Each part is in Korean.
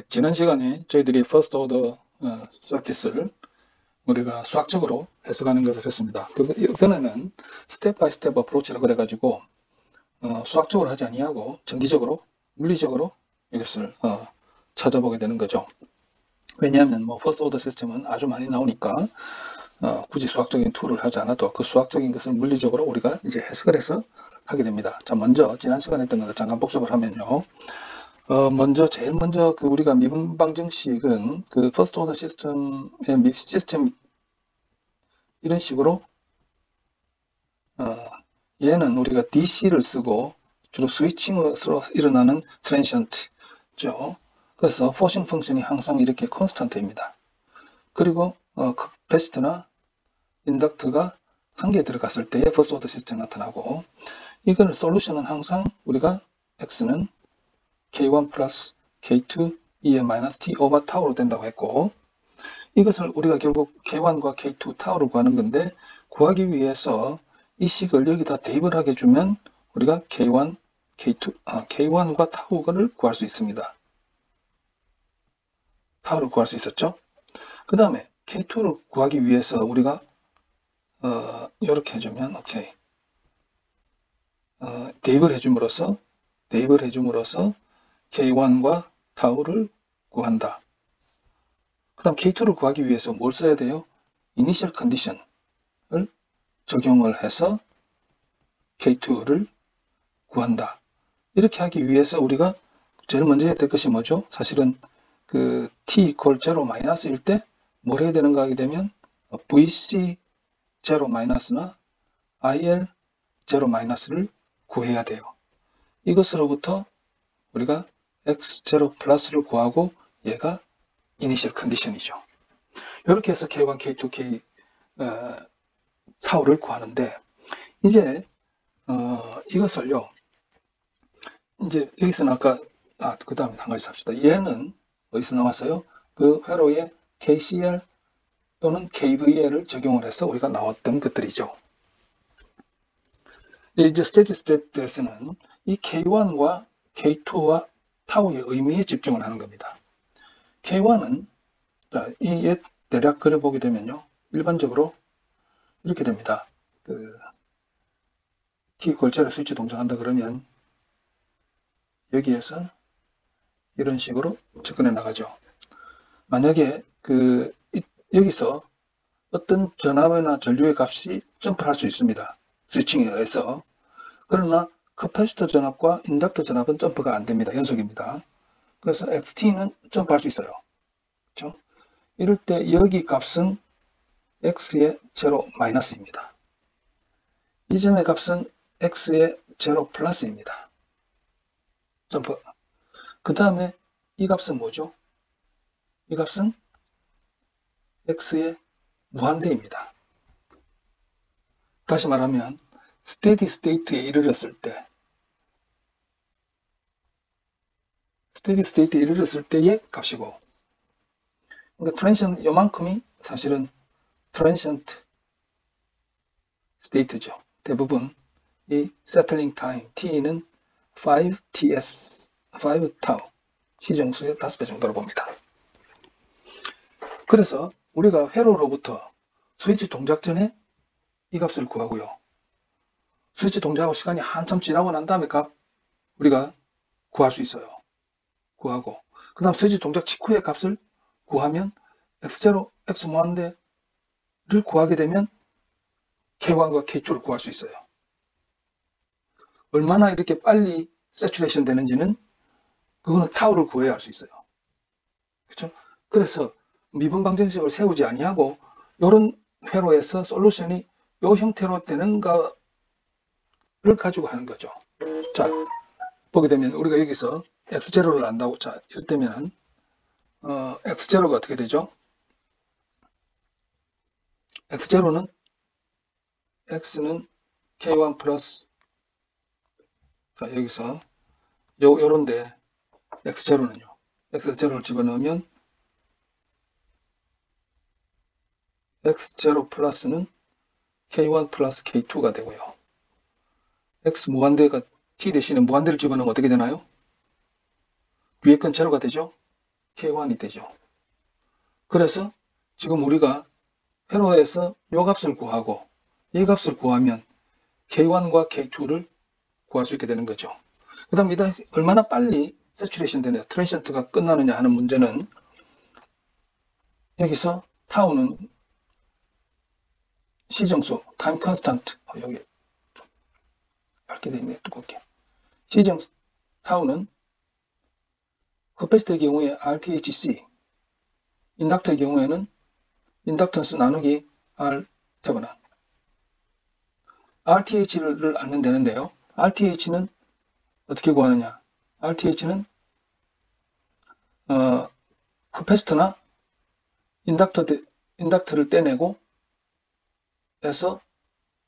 지난 시간에 저희들이 퍼스트 오더 서킷을 우리가 수학적으로 해석하는 것을 했습니다. 이번에는 스텝 바이 스텝 어프로치라 그래가지고 수학적으로 하지 아니하고 정기적으로 물리적으로 이것을 찾아보게 되는 거죠. 왜냐하면 퍼스트 오더 시스템은 아주 많이 나오니까 굳이 수학적인 툴을 하지 않아도 그 수학적인 것을 물리적으로 우리가 이제 해석을 해서 하게 됩니다. 자, 먼저 지난 시간에 했던 것을 잠깐 복습을 하면요. 제일 먼저 우리가 미분 방정식은 퍼스트 오더 시스템의 시스템 이런 식으로 얘는 우리가 DC를 쓰고 주로 스위칭으로 일어나는 트랜시언트죠. 그래서 포싱 펑션이 항상 이렇게 콘스턴트입니다. 그리고 캐패시터나 인덕터가 한 개 들어갔을 때의 퍼스트 오더 시스템이 나타나고, 이거는 솔루션은 항상 우리가 x는 k1 플러스 k2 2의 마이너스 t 오버 타우로 된다고 했고, 이것을 우리가 결국 k1과 k2 타우를 구하는 건데, 구하기 위해서 이 식을 여기다 대입을 하게 주면 우리가 k1, k1과 타우를 구할 수 있습니다. 타우를 구할 수 있었죠. 그 다음에 k2를 구하기 위해서 우리가 이렇게 해주면 오케이. 대입을 해줌으로써 k1과 타우를 구한다. 그 다음 k2를 구하기 위해서 뭘 써야 돼요? 이니셜 컨디션을 적용을 해서 k2를 구한다. 이렇게 하기 위해서 우리가 제일 먼저 해야 될 것이 뭐죠? 사실은 t equal 0 마이너스일 때 뭘 해야 되는가 하게 되면 vc 0 마이너스나 il 0 마이너스를 구해야 돼요. 이것으로부터 우리가 x0 플러스를 구하고 얘가 이니셜 컨디션이죠. 이렇게 해서 k1, k2, k 타우를 구하는데, 이제 이것을요, 이제 여기서는 아까 그 다음에 한 가지 삽시다. 얘는 어디서 나왔어요? 그 회로에 KCL 또는 KVL을 적용을 해서 우리가 나왔던 것들이죠. 이제 스테디 스테이트에서는 이 K1과 K2와 타우의 의미에 집중을 하는 겁니다. K1은 이 대략 그려보게 되면요, 일반적으로 이렇게 됩니다. T 골자를 스위치 동작한다 그러면 여기에서 이런 식으로 접근해 나가죠. 만약에 여기서 어떤 전압이나 전류의 값이 점프를 할 수 있습니다. 스위칭에 의해서. 그러나 캐패시터 전압과 인덕터 전압은 점프가 안 됩니다. 연속입니다. 그래서 XT는 점프할 수 있어요. 그렇죠? 이럴 때 여기 값은 X의 0 마이너스입니다. 이 점의 값은 X의 0 플러스입니다. 점프. 그 다음에 이 값은 뭐죠? 이 값은 X의 무한대입니다. 다시 말하면 스테디 스테이트에 이르렀을 때의 값이고, 그러니까 트랜시언트 요만큼이 사실은 트랜시언트 스테이트죠. 대부분 이 세틀링 타임 t는 5ts 5타우 시정수의 5배 정도로 봅니다. 그래서 우리가 회로로부터 스위치 동작 전에 이 값을 구하고요, 스위치 동작하고 시간이 한참 지나고 난 다음에 값 우리가 구할 수 있어요. 구하고, 그 다음 스위치 동작 직후의 값을 구하면 x0, x 무한대를 구하게 되면 k1과 k2를 구할 수 있어요. 얼마나 이렇게 빨리 세츄레이션 되는지는 그거는 타우를 구해야 할 수 있어요. 그렇죠? 그래서 미분 방정식을 세우지 아니하고 이런 회로에서 솔루션이 이 형태로 되는가를 가지고 하는 거죠. 자, 보게 되면 우리가 여기서 x0를 안다고, 자, 이때면은 x0가 어떻게 되죠? x0는 x는 k1 플러스, 자, 여기서 요런데 x0는요, x0를 집어넣으면 x0 플러스는 k1 플러스 k2가 되고요, x 무한대가 t 대신에 무한대를 집어넣으면 어떻게 되나요? 위에 건 제로가 되죠. K1이 되죠. 그래서 지금 우리가 회로에서 요 값을 구하고 이 값을 구하면 K1과 K2를 구할 수 있게 되는 거죠. 그 다음 얼마나 빨리 세츄레이션 되느냐, 트랜시언트가 끝나느냐 하는 문제는 여기서 타우는 시정수, 타임 컨스탄트, 여기 얇게 되어 있네, 두껍게. 시정수, 타우는 커패시터의 경우에 RTHC, 인덕터의 경우에는 인덕턴스 나누기 R 테버넌. RTH를 알면 되는데요. RTH는 어떻게 구하느냐? RTH는 커패시터나 인덕터를 떼내고 해서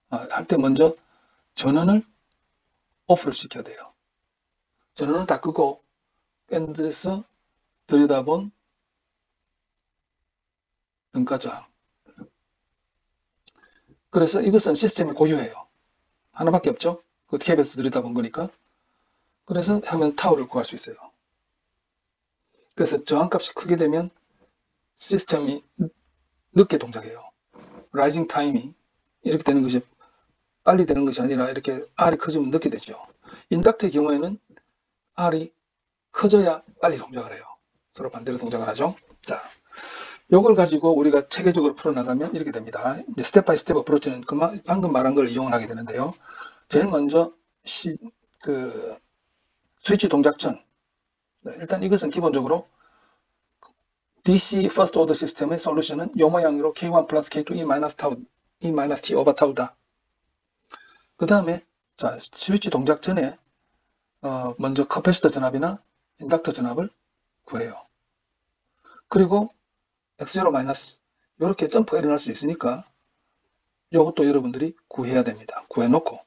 할 때 먼저 전원을 오프를 시켜야 돼요. 전원을 다 끄고 밴드에서 들여다본 등가저항. 그래서 이것은 시스템의 고유예요. 하나밖에 없죠. 그 캡에서 들여다본 거니까. 그래서 하면 타우를 구할 수 있어요. 그래서 저항값이 크게 되면 시스템이 늦게 동작해요. 라이징 타임이 이렇게 되는 것이 빨리 되는 것이 아니라 이렇게 R이 커지면 늦게 되죠. 인덕터의 경우에는 R이 커져야 빨리 동작을 해요. 서로 반대로 동작을 하죠. 자, 요걸 가지고 우리가 체계적으로 풀어나가면 이렇게 됩니다. 이제 스텝 바이 스텝 어프로치는 방금 말한 걸 이용을 하게 되는데요. 제일 먼저 스위치 동작 전, 일단 이것은 기본적으로 DC First Order 시스템의 솔루션은 요 모양으로 K1 플러스 K2 E 마이너스 T 오버 타우다. 그 다음에 자 스위치 동작 전에 먼저 커패시터 전압이나 인덕터 전압을 구해요. 그리고 X0 마이너스 이렇게 점프가 일어날 수 있으니까 이것도 여러분들이 구해야 됩니다. 구해놓고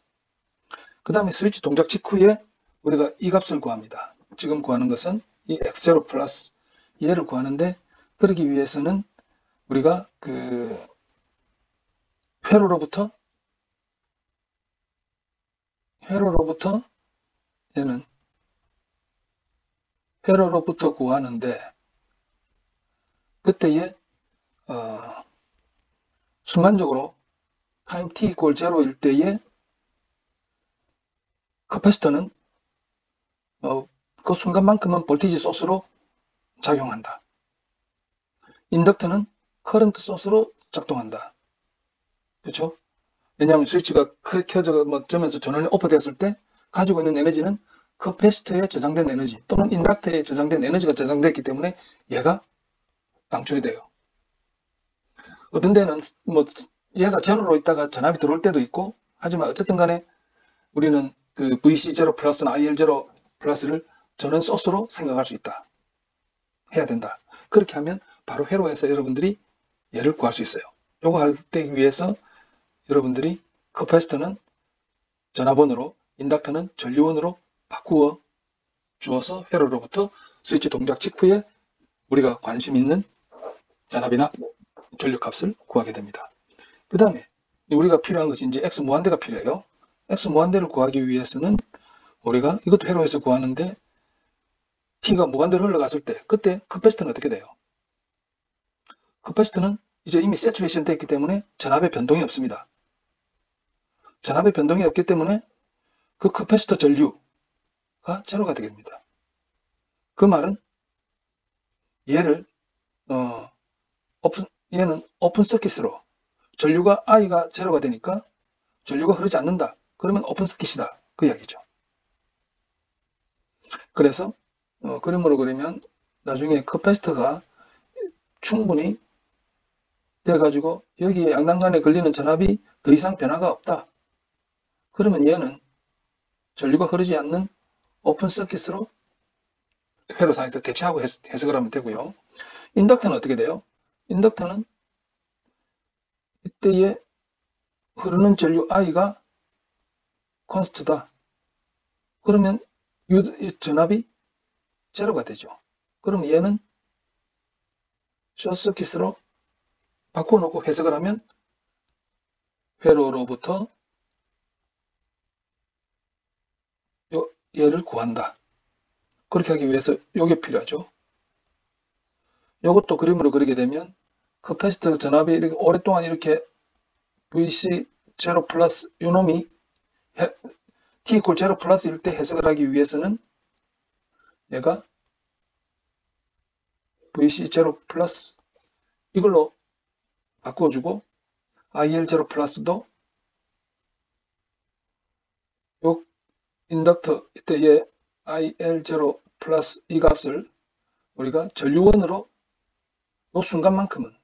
그 다음에 스위치 동작 직후에 우리가 이 값을 구합니다. 지금 구하는 것은 이 X0 플러스 얘를 구하는데 그러기 위해서는 우리가 그 회로로부터 얘는 회로로부터 구하는데 그때에 순간적으로 타임 t 이퀄 0일 때에 커패시터는 그 순간만큼은 볼티지 소스로 작용한다. 인덕터는 커런트 소스로 작동한다. 그렇죠? 왜냐하면 스위치가 켜져 점에서 전원이 오프되었을 때 가지고 있는 에너지는 커패시터에 저장된 에너지 또는 인덕터에 저장된 에너지가 저장되었기 때문에 얘가 방출이 돼요. 어떤 데는 얘가 제로로 있다가 전압이 들어올 때도 있고 하지만 어쨌든 간에 우리는 그 VC0 플러스나 IL0 플러스를 전원 소스로 생각할 수 있다. 해야 된다. 그렇게 하면 바로 회로에서 여러분들이 얘를 구할 수 있어요. 요거 할 때 위해서 여러분들이 커패시터는 전압원으로 인덕터는 전류원으로 바꾸어 주어서 회로로부터 스위치 동작 직후에 우리가 관심 있는 전압이나 전류값을 구하게 됩니다. 그 다음에 우리가 필요한 것이 이제 X 무한대가 필요해요. X 무한대를 구하기 위해서는 우리가 이것도 회로에서 구하는데 T가 무한대로 흘러갔을 때 그때 커패시터는 어떻게 돼요? 커패시터는 이제 이미 세츄레이션 됐기 때문에 전압의 변동이 없습니다. 전압의 변동이 없기 때문에 그 커패시터 전류가 제로가 되게 됩니다. 그 말은 얘를 얘는 오픈 서킷으로 전류가 I가 제로가 되니까 전류가 흐르지 않는다. 그러면 오픈 서킷이다. 그 이야기죠. 그래서 그림으로 그리면 나중에 커패시터가 충분히 돼가지고 여기에 양단간에 걸리는 전압이 더 이상 변화가 없다. 그러면 얘는 전류가 흐르지 않는 오픈 서킷으로 회로상에서 대체하고 해석을 하면 되고요. 인덕터는 어떻게 돼요? 인덕터는 이때에 흐르는 전류 I가 콘스트다. 그러면 전압이 제로가 되죠. 그럼 얘는 숏서킷으로 바꿔놓고 해석을 하면 회로로부터 얘를 구한다. 그렇게 하기 위해서 이게 필요하죠. 이것도 그림으로 그리게 되면 커패시터 전압이 이렇게 오랫동안 이렇게 VC0 플러스 요놈이 t 이퀄 0 플러스일 때 해석을 하기 위해서는 얘가 VC0 플러스 이걸로 바꿔주고 IL0 플러스도 요 인덕터 이때 얘 IL0 플러스 이 값을 우리가 전류원으로 요 순간만큼은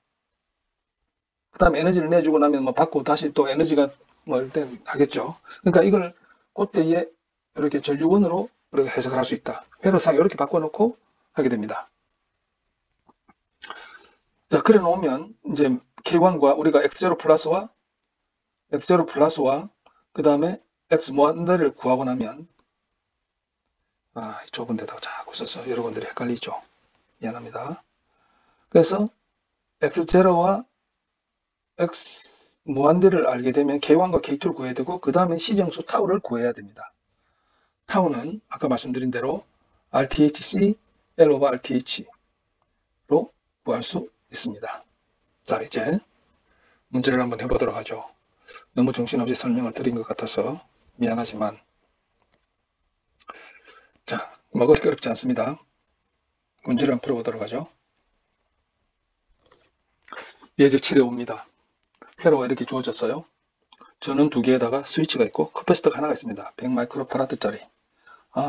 그 다음에 에너지를 내주고 나면 뭐 받고 다시 또 에너지가 뭐 일단 하겠죠. 그러니까 이걸 그때에 이렇게 전류원으로 이렇게 해석을 할 수 있다. 회로상 이렇게 바꿔놓고 하게 됩니다. 자, 그래 놓으면 이제 K1과 우리가 X0 플러스와 그 다음에 X 무한대를 구하고 나면 좁은 데다가 자꾸 써서 여러분들이 헷갈리죠. 미안합니다. 그래서 X0와 X 무한대를 알게 되면 K1과 K2를 구해야 되고 그 다음에 시정수 타우를 구해야 됩니다. 타우는 아까 말씀드린 대로 RTHC L 오버 RTH로 구할 수 있습니다. 자, 이제 문제를 한번 해보도록 하죠. 너무 정신없이 설명을 드린 것 같아서 미안하지만 자, 뭐 그렇게 어렵지 않습니다. 문제를 한번 풀어보도록 하죠. 예제 7에 옵니다. 회로가 이렇게 주어졌어요. 저는 두 개에다가 스위치가 있고 커패시터가 하나가 있습니다. 100 마이크로파라드짜리.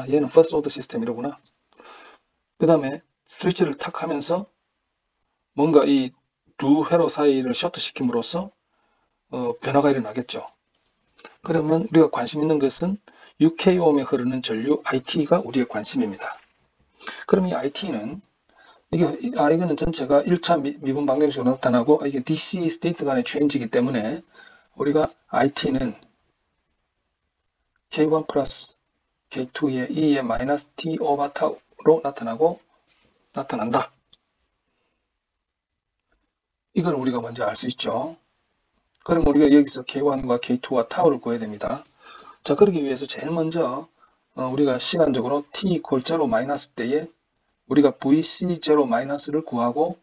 얘는 퍼스트 오더 시스템이로구나. 그 다음에 스위치를 탁 하면서 뭔가 이 두 회로 사이를 셔트 시킴으로써 변화가 일어나겠죠. 그러면 우리가 관심 있는 것은 6kohm에 흐르는 전류 IT가 우리의 관심입니다. 그럼 이 IT는 이거는 전체가 1차 미분 방정식으로 나타나고 이게 DC 스테이트 간의 체인지이기 때문에 우리가 IT는 K1 플러스 K2의 E의 마이너스 T 오버 타우로 나타난다. 이걸 우리가 먼저 알 수 있죠. 그럼 우리가 여기서 K1과 K2와 타우를 구해야 됩니다. 자, 그러기 위해서 제일 먼저 우리가 시간적으로 T 이퀄 0 마이너스 때에 우리가 VC0 마이너스를 구하고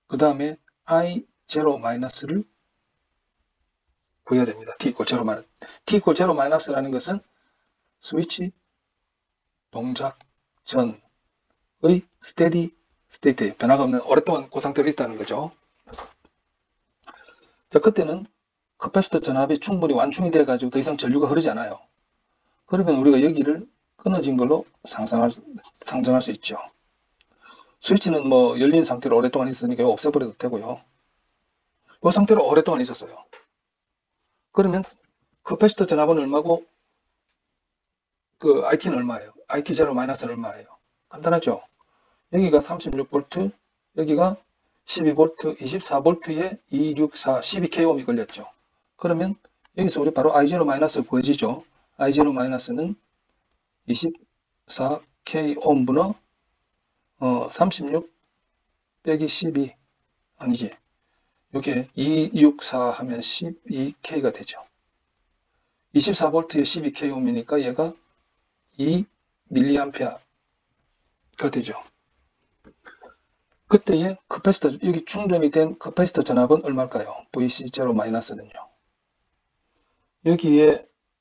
그 다음에 I0 마이너스를 구해야 됩니다. T 이퀄 0 마이너스. T 이퀄 0 마이너스라는 것은 스위치 동작 전의 스테디 스테이트에 변화가 없는 오랫동안 그 상태로 있다는 거죠. 자, 그때는 커패시터 전압이 충분히 완충이 돼가지고 더 이상 전류가 흐르지 않아요. 그러면 우리가 여기를 끊어진 걸로 상정할 수 있죠. 스위치는 뭐 열린 상태로 오랫동안 있으니까 없애버려도 되고요. 이 상태로 오랫동안 있었어요. 그러면 커패시터 전압은 얼마고 그 IT는 얼마예요? IT0 마이너스는 얼마예요? 간단하죠. 여기가 36V, 여기가 12V, 24V에 264, 12kΩ이 걸렸죠. 그러면 여기서 우리 바로 I0 마이너스 구해지죠. I0 마이너스는 24kΩ분의 36 빼기 12 아니지. 이게 264 하면 12K가 되죠. 24V에 12kΩ이니까 얘가 2mA가 되죠. 그때의 커패시터, 여기 충전이 된 커패시터 전압은 얼마일까요? VC0-는요.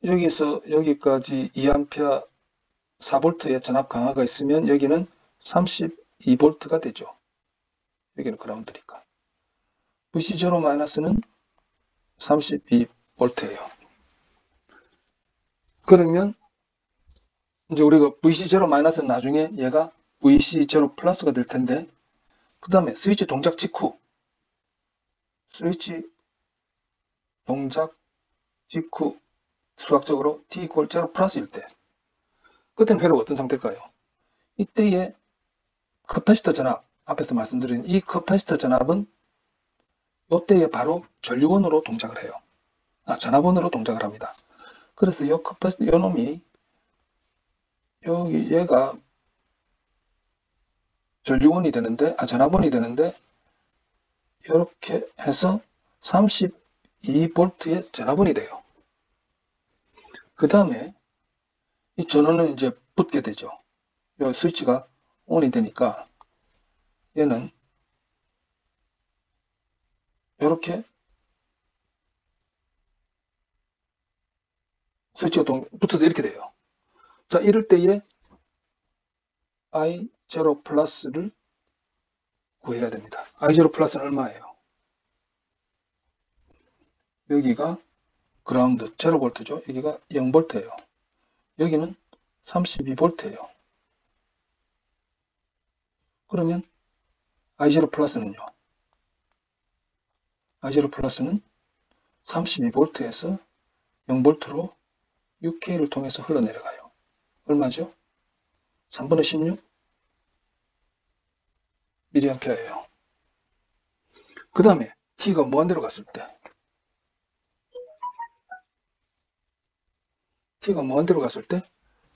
여기서 여기까지 2A 4V의 전압 강화가 있으면 여기는 32V가 되죠. 여기는 그라운드니까. VC0-는 32V예요. 그러면 이제 우리가 VC0-는 나중에 얘가 VC0 플러스가 될 텐데 그 다음에 스위치 동작 직후 수학적으로 T 이퀄 0 플러스일 때 그때는 회로가 어떤 상태일까요? 이때의 커패시터 전압 앞에서 말씀드린 이 커패시터 전압은 이때에 바로 전류원으로 동작을 해요. 전압원으로 동작을 합니다. 그래서 이 커패시터 요 놈이 여기 얘가 전류원이 되는데 전압원이 되는데 이렇게 해서 32V의 전압원이 돼요. 그 다음에 이 전원은 이제 붙게 되죠. 이 스위치가 ON이 되니까 얘는 이렇게 스위치가 붙어서 이렇게 돼요. 자, 이럴 때에 I0 플러스를 구해야 됩니다. I0 플러스는 얼마예요? 여기가 그라운드 0V죠. 여기가 0V예요. 여기는 32V예요. 그러면 I0 플러스는요? I0 플러스는 32V에서 0V로 6K를 통해서 흘러내려가요. 얼마죠? 3분의 16 mA예요. 그 다음에 T가 무한대로 갔을 때 T가 무한대로 갔을 때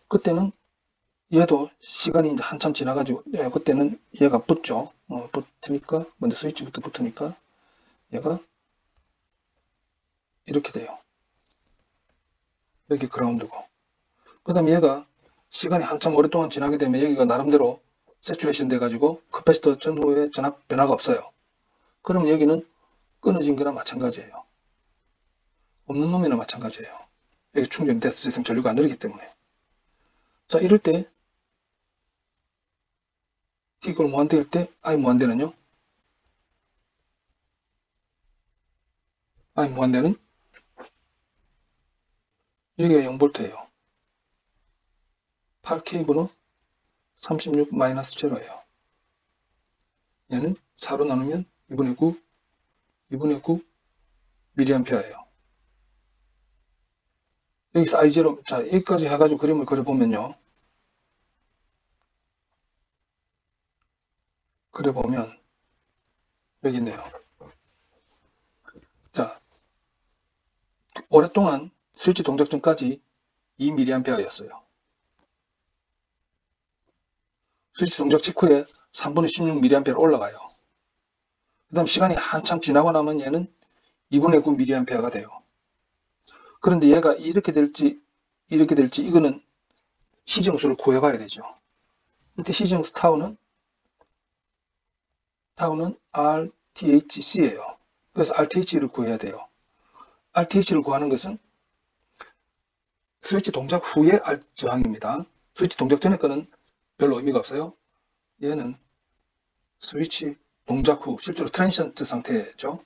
그때는 얘도 시간이 이제 한참 지나가지고 그때는 얘가 붙죠. 붙으니까 먼저 스위치부터 붙으니까 얘가 이렇게 돼요. 여기 그라운드고 그 다음에 얘가 시간이 한참 오랫동안 지나게 되면 여기가 나름대로 세츄레이션 돼가지고 커패시터 전후에 전압 변화가 없어요. 그럼 여기는 끊어진 거나 마찬가지예요. 없는 놈이나 마찬가지예요. 여기 충전이 됐을 때 전류가 안 흐르기 때문에. 자, 이럴 때 T가 무한대일 때 I 무한대는요? I 무한대는 여기가 0V예요. 8K분의 36-0예요. 얘는 4로 나누면 2분의 9, 2분의 9 mA예요. 여기서 I0, 자, 여기까지 해가지고 그림을 그려보면요. 그려보면 여기 있네요. 자, 오랫동안 스위치 동작 전까지 2mA였어요. 스위치 동작 직후에 3분의 16mA 올라가요. 그 다음 시간이 한참 지나고 나면 얘는 2분의 9mA가 돼요. 그런데 얘가 이렇게 될지 이거는 시정수를 구해봐야 되죠. 이때 시정수 타우는 RTHC예요. 그래서 RTH를 구해야 돼요. RTH를 구하는 것은 스위치 동작 후의 저항입니다. 스위치 동작 전에 거는 별로 의미가 없어요. 얘는 스위치 동작 후, 실제로 트랜시언트 상태죠.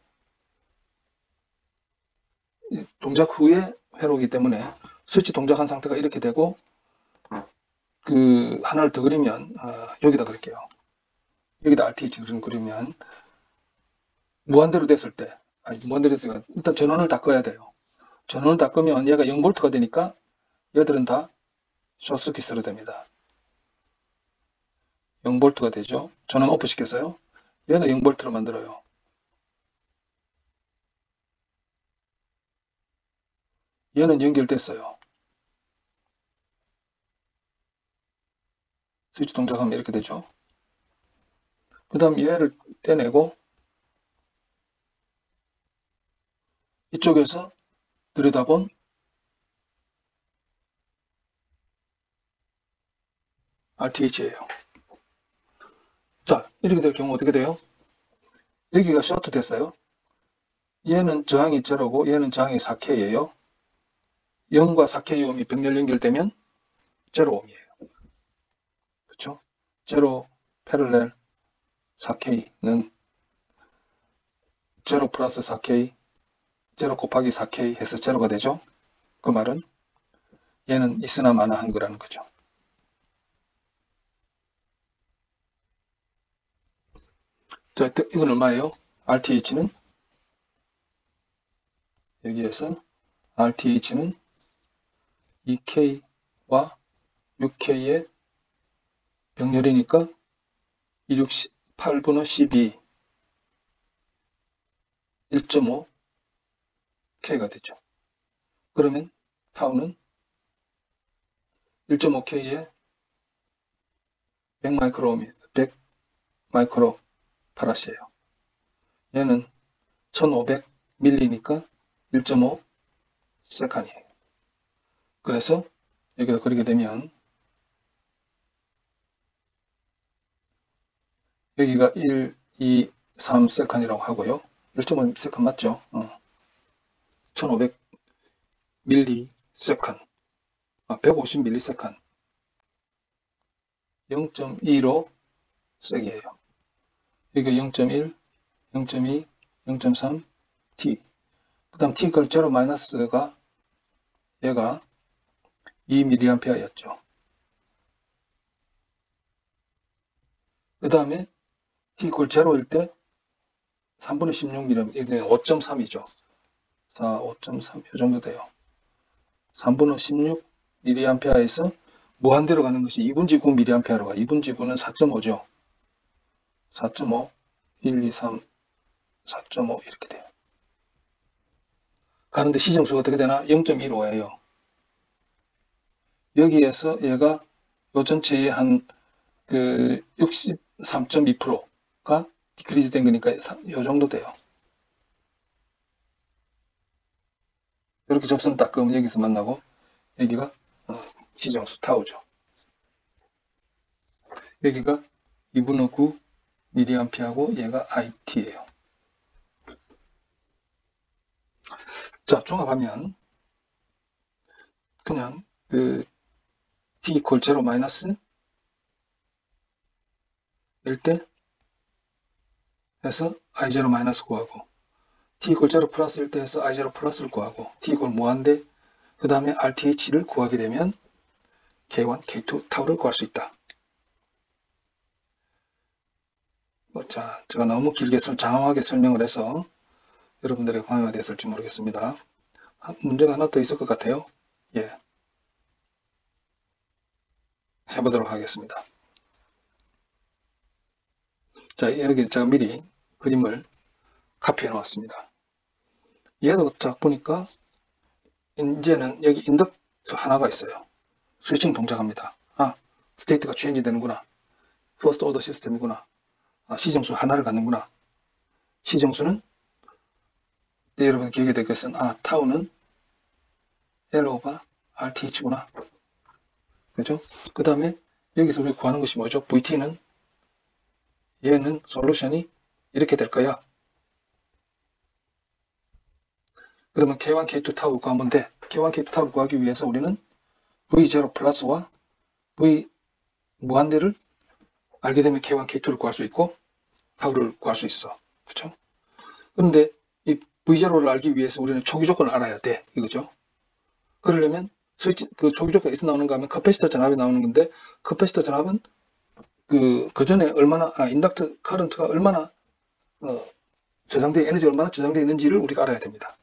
동작 후의 회로이기 때문에 스위치 동작한 상태가 이렇게 되고 그 하나를 더 그리면 여기다 그릴게요. 여기다 RTH 그리면 무한대로 됐을 때 무한대로 됐으니까 일단 전원을 다 꺼야 돼요. 전원을 다 끄면 얘가 0V가 되니까 얘들은 다 숏서킷으로 됩니다. 0V가 되죠. 전원 오프 시켰어요. 얘는 0V로 만들어요. 얘는 연결됐어요. 스위치 동작하면 이렇게 되죠. 그 다음 얘를 떼내고 이쪽에서 들여다본 RTH예요. 자, 이렇게 될 경우 어떻게 돼요? 여기가 셔트 됐어요. 얘는 저항이 0고 얘는 저항이 4K예요. 0과 4K ohm이 병렬 연결되면 0ohm이에요. 그렇죠? 0 패럴렐 4K는 0 플러스 4K 0 곱하기 4K 해서 0가 되죠. 그 말은 얘는 있으나 마나 한 거라는 거죠. 자, 이건 얼마예요? RTH는 여기에서 RTH는 2K와 6K의 병렬이니까 8분의 12 1.5K가 되죠. 그러면 타우는 1.5K에 100 마이크로 파라시예요. 얘는 1500밀리니까 1.5 세칸이에요. 그래서 여기다 그리게 되면 여기가 1, 2, 3 세컨이라고 하고요. 1.5 세컨 맞죠? 1500 밀리 세컨, 150 밀리 세컨, 0.2로 세기예요. 여기가 0.1, 0.2, 0.3, t. 그 다음 t 이퀄 0 마이너스가 얘가 2mA였죠. 그 다음에 t 이퀄 0일 때 3분의 16mm, 이게 5.3이죠. 5.3, 이 정도 돼요. 3분의 16mA에서 무한대로 가는 것이 2분지9 mA로 가. 2분지9는 4.5죠. 4.5, 1, 2, 3, 4.5 이렇게 돼요. 가는데 시정수가 어떻게 되나? 0.15예요. 여기에서 얘가 요 전체의 한 63.2%가 디크리즈 된 거니까 요 정도 돼요. 이렇게 접선 딱 그으면 여기서 만나고 여기가 시정수 타우죠. 여기가 2분의 9 mA하고 얘가 IT예요. 자, 종합하면 그냥 t 이퀄 0 마이너스 일 때 해서 i0 마이너스 구하고, t 이퀄 0 플러스일 때 해서 i0 플러스를 구하고, t 이퀄 무한대 그 다음에 RTH를 구하게 되면 K1, K2 타우를 구할 수 있다. 자, 제가 너무 길게 장황하게 설명을 해서 여러분들에게 방해가 됐을지 모르겠습니다. 문제가 하나 더 있을 것 같아요. 예, 해보도록 하겠습니다. 자, 여기 제가 미리 그림을 카피해 놓았습니다. 얘도 딱 보니까 이제는 여기 인덕터 하나가 있어요. 스위칭 동작합니다. 스테이트가 체인지 되는구나. 퍼스트 오더 시스템이구나. 시정수 하나를 갖는구나. 시정수는 여러분 기억이 될 것은 타우는 L 오버 RTH구나. 그죠? 그 다음에 여기서 우리 구하는 것이 뭐죠? VT는 얘는 솔루션이 이렇게 될 거야. 그러면 K1, K2 타우 구하면 돼. K1, K2 타우 구하기 위해서 우리는 V0 플러스와 V 무한대를 알게 되면 K1, K2를 구할 수 있고 타우를 구할 수 있어. 그렇죠? 그런데 이 V0를 알기 위해서 우리는 초기 조건을 알아야 돼. 이거죠? 그러려면 스위치, 초기 조건이 어디서 나오는가 하면 커패시터 전압이 나오는 건데, 커패시터 전압은 그 전에 얼마나, 인덕터 커런트가 얼마나 에너지 얼마나 저장되어 있는지를 우리가 알아야 됩니다.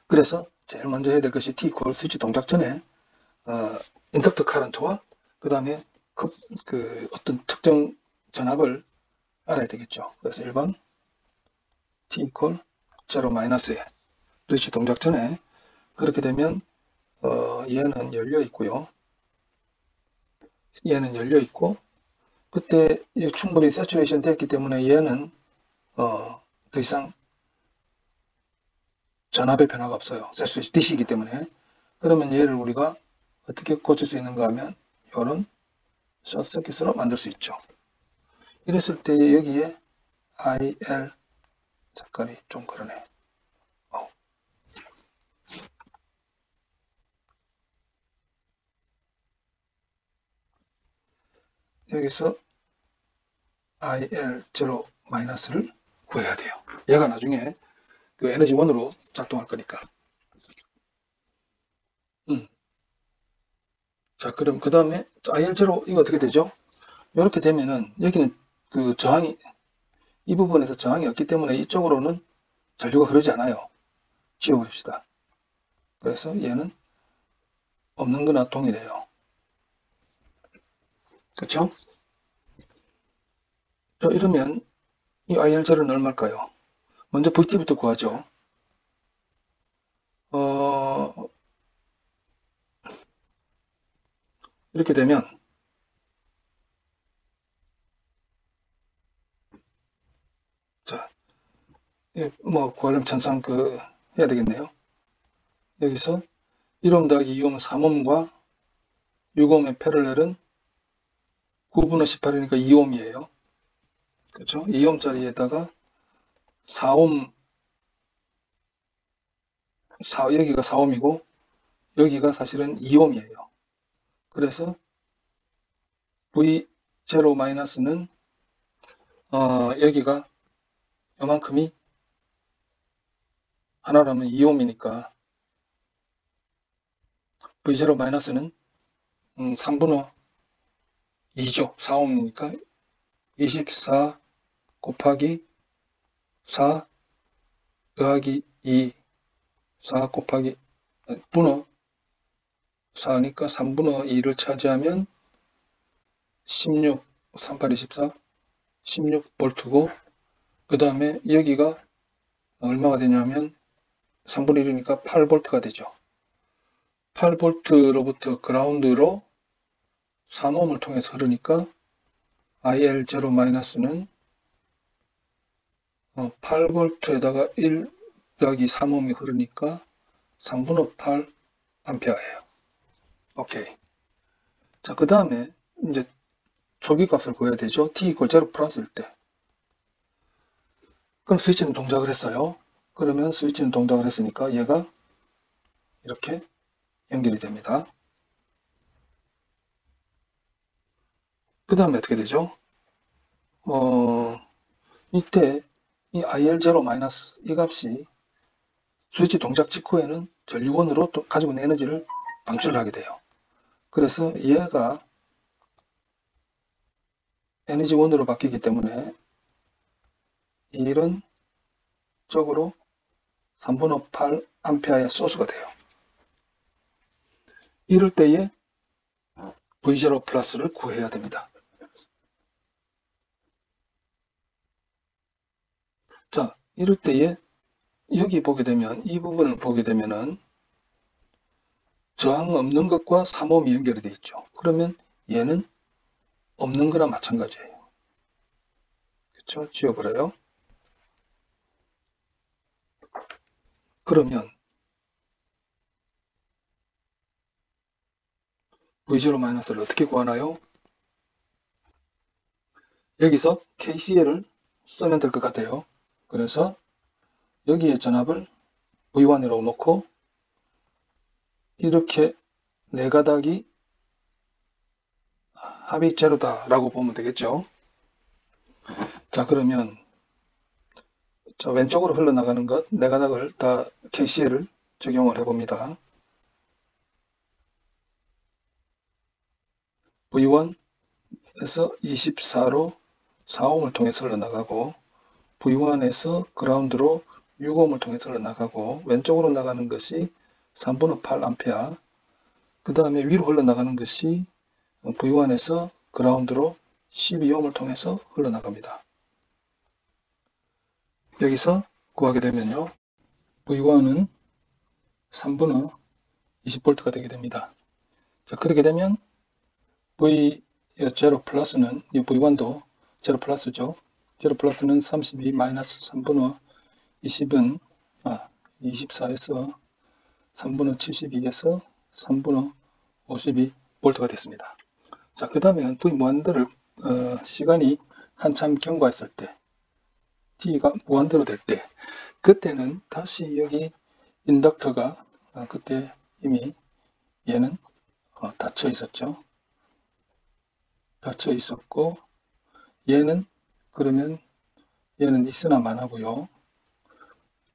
그래서 제일 먼저 해야 될 것이 T 이퀄 스위치 동작 전에 인덕터 커런트와 그 다음에 어떤 특정 전압을 알아야 되겠죠. 그래서 1번 T 이퀄 0 마이너스에 스위치 동작 전에, 그렇게 되면 얘는 열려 있고요. 얘는 열려 있고, 그때 충분히 세츄레이션 됐기 때문에 얘는 더 이상 전압의 변화가 없어요. 세츄레이션 DC이기 때문에. 그러면 얘를 우리가 어떻게 고칠 수 있는가 하면 이런 숏서킷으로 만들 수 있죠. 이랬을 때 여기에 IL 색깔이 좀 그러네. 여기서 IL0 마이너스를 구해야 돼요. 얘가 나중에 그 에너지 원으로 작동할 거니까. 자, 그럼 그 다음에 IL0 이거 어떻게 되죠? 이렇게 되면은 여기는 저항이, 이 부분에서 저항이 없기 때문에 이쪽으로는 전류가 흐르지 않아요. 지워버립시다. 그래서 얘는 없는 거나 동일해요. 그렇죠? 자, 이러면 이 IL0는 얼마일까요? 먼저 VT부터 구하죠. 이렇게 되면 자, 뭐 구하려면 천상 해야 되겠네요. 여기서 1옴 더하기 2옴 3옴과 6옴의 패럴렐은 9분의 18이니까 2옴이에요. 그렇죠? 2옴짜리에다가 4옴, 여기가 4옴이고 여기가 사실은 2옴이에요. 그래서 V0-는 여기가 요만큼이 하나라면 2옴이니까 V0-는 3분의 2죠. 4옴이니까 24 곱하기 4 더하기 2, 4 곱하기 분의 4니까 3분의 2를 차지하면 16, 38, 24, 16V고 그 다음에 여기가 얼마가 되냐면 3분의 1이니까 8V가 되죠. 8V로부터 그라운드로 3옴을 통해서 흐르니까 IL0-는 8V에다가 1 더하기 3옴이 흐르니까 3분의 8 암페어예요. 오케이. 자, 그 다음에 이제 초기 값을 구해야 되죠. t = 0 플러스일 때. 그럼 스위치는 동작을 했어요. 그러면 스위치는 동작을 했으니까 얘가 이렇게 연결이 됩니다. 그 다음에 어떻게 되죠? 이때 이 IL0- 이 값이 스위치 동작 직후에는 전류원으로 또 가지고 있는 에너지를 방출을 하게 돼요. 그래서 얘가 에너지원으로 바뀌기 때문에 이런 쪽으로 3분의 8 암페어의 소스가 돼요. 이럴 때에 V0+를 구해야 됩니다. 자, 이럴 때에 여기 보게 되면 이 부분을 보게 되면은 저항 없는 것과 3옴이 연결이 되어 있죠. 그러면 얘는 없는 거나 마찬가지예요. 그렇죠? 지워버려요. 그러면 V0-를 어떻게 구하나요? 여기서 KCL을 쓰면 될 것 같아요. 그래서 여기에 전압을 V1이라고 놓고 이렇게 네 가닥이 합이 제로다 라고 보면 되겠죠. 자, 그러면 자, 왼쪽으로 흘러나가는 것 네 가닥을 다 KCL을 적용을 해봅니다. V1에서 24로 4옴을 통해서 흘러나가고 V1에서 그라운드로 6옴을 통해서 흘러나가고 왼쪽으로 나가는 것이 3분의 8 암페어 그 다음에 위로 흘러나가는 것이 V1에서 그라운드로 12옴을 통해서 흘러나갑니다. 여기서 구하게 되면요. V1은 3분의 20V가 되게 됩니다. 자, 그렇게 되면 V0 플러스는 이 V1도 0 플러스죠. 0 플러스는 32 마이너스 3분의 20은 24에서 3분의 72에서 3분의 52V가 됐습니다. 자, 그 다음에는 V 무한대를 시간이 한참 경과했을 때 T가 무한대로 될 때 그때는 다시 여기 인덕터가 그때 이미 얘는 닫혀 있었죠. 닫혀 있었고 얘는 그러면 얘는 있으나 마나고요.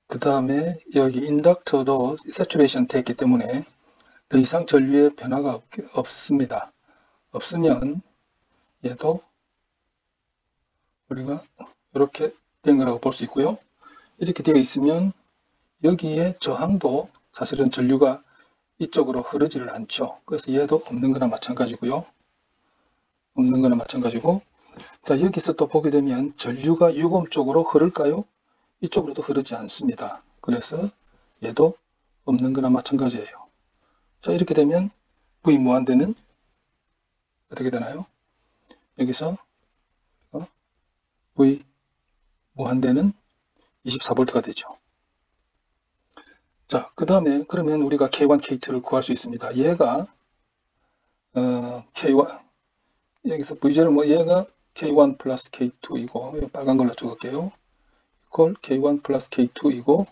그 다음에 여기 인덕터도 세츄레이션 됐기 때문에 더 이상 전류의 변화가 없습니다. 없으면 얘도 우리가 이렇게 된 거라고 볼 수 있고요. 이렇게 되어 있으면 여기에 저항도 사실은 전류가 이쪽으로 흐르지를 않죠. 그래서 얘도 없는 거나 마찬가지고요. 없는 거나 마찬가지고 자, 여기서 또 보게 되면 전류가 6옴 쪽으로 흐를까요? 이쪽으로도 흐르지 않습니다. 그래서 얘도 없는 거나 마찬가지예요. 자, 이렇게 되면 V 무한대는 어떻게 되나요? 여기서 V 무한대는 24V가 되죠. 자, 그 다음에 그러면 우리가 K1, K2를 구할 수 있습니다. 얘가 K1 여기서 V0 얘가 K1 플러스 K2이고, 빨간 걸로 적을게요. 이퀄 K1 플러스 K2이고,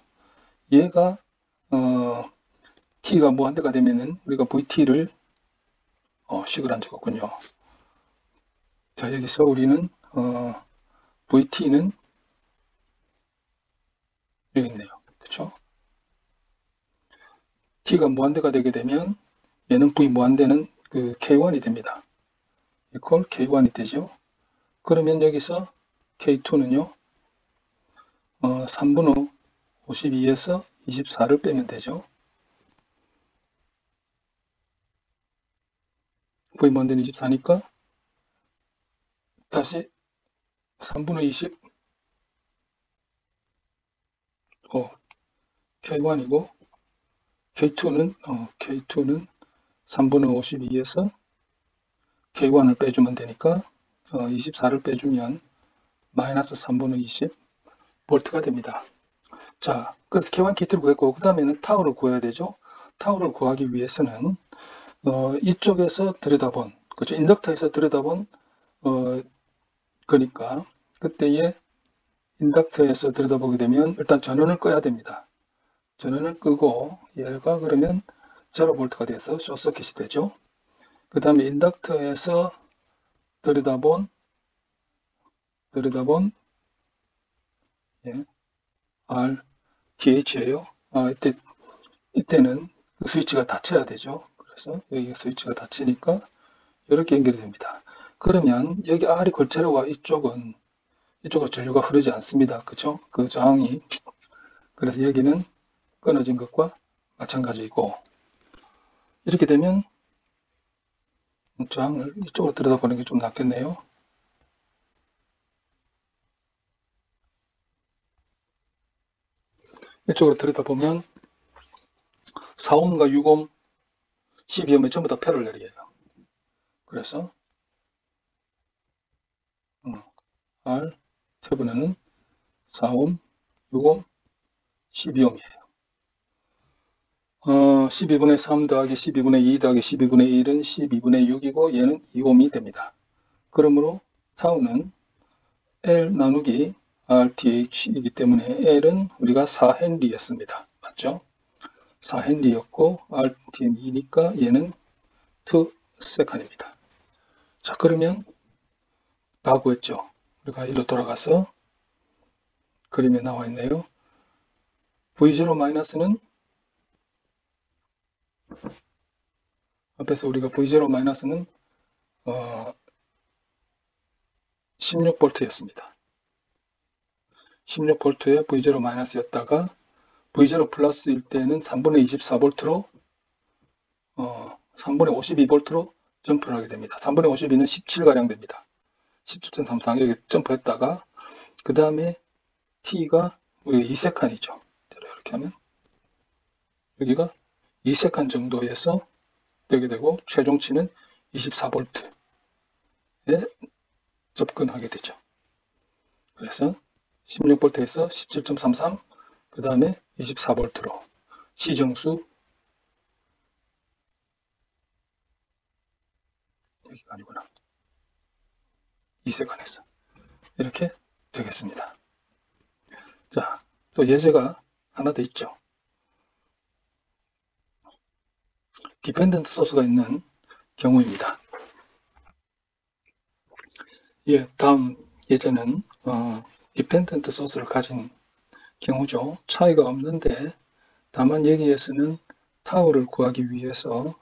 얘가 t가 무한대가 되면은 우리가 vt를 식을 안 적었군요. 자, 여기서 우리는 vt는 여기 있네요. 그렇죠? t가 무한대가 되게 되면 얘는 v 무한대는 그 k1이 됩니다. 이퀄 k1이 되죠. 그러면 여기서 k2는요 3분의 5 52에서 24를 빼면 되죠. v 무한대는 24니까 다시 3분의 20 k1이고 K2는 3분의 52에서 K1을 빼주면 되니까 24를 빼주면 마이너스 3분의 20 볼트가 됩니다. 자, 그래서 K1, K2를 구했고 그 다음에는 타우를 구해야 되죠. 타우를 구하기 위해서는 이쪽에서 들여다본, 그렇죠? 인덕터에서 들여다본 거니까 그때에 인덕터에서 들여다보게 되면 일단 전원을 꺼야 됩니다. 전원을 끄고 얘가 그러면 0볼트가 돼서 숏서킷이 되죠. 그 다음에 인덕터에서 들여다본 예, RTH예요. 이때는 그 스위치가 닫혀야 되죠. 그래서 여기 스위치가 닫히니까 이렇게 연결이 됩니다. 그러면 여기 R이 걸체로와 이쪽으로 전류가 흐르지 않습니다. 그죠? 그 저항이. 그래서 여기는 끊어진 것과 마찬가지이고, 이렇게 되면 저항을 이쪽으로 들여다보는 게 좀 낫겠네요. 이쪽으로 들여다보면 4옴과 6옴, 12옴이 전부 다 패럴렐이에요. 그래서 R 태분에는 4옴, 6옴, 12옴이에요. 12분의 3 더하기 12분의 2 더하기 12분의 1은 12분의 6이고 얘는 2옴이 됩니다. 그러므로 타우는 L 나누기 RTH이기 때문에 L은 우리가 4헨리였습니다. 맞죠? 4헨리였고 RTM 2니까 얘는 2세컨입니다. 자, 그러면 다 구했죠? 우리가 일로 돌아가서 그림에 나와 있네요. V0 마이너스는 앞에서 우리가 V0 마이너스는 16V였습니다. 16V에 V0 마이너스였다가 V0 플러스일 때는 3분의 24V로 3분의 52V로 점프를 하게 됩니다. 3분의 52는 17가량 됩니다. 17.33 여기 점프했다가 그 다음에 T가 우리가 2세칸이죠. 이렇게 하면 여기가 2세칸 정도에서 되게 되고 최종치는 24V에 접근하게 되죠. 그래서 16V에서 17.33 그 다음에 24V로 시정수 여기가 아니구나. 2세칸에서 이렇게 되겠습니다. 자, 또 예제가 하나 더 있죠. 디펜던트 소스가 있는 경우입니다. 예, 다음 예제는 디펜던트 소스를 가진 경우죠. 차이가 없는데 다만 여기에서는 타우를 구하기 위해서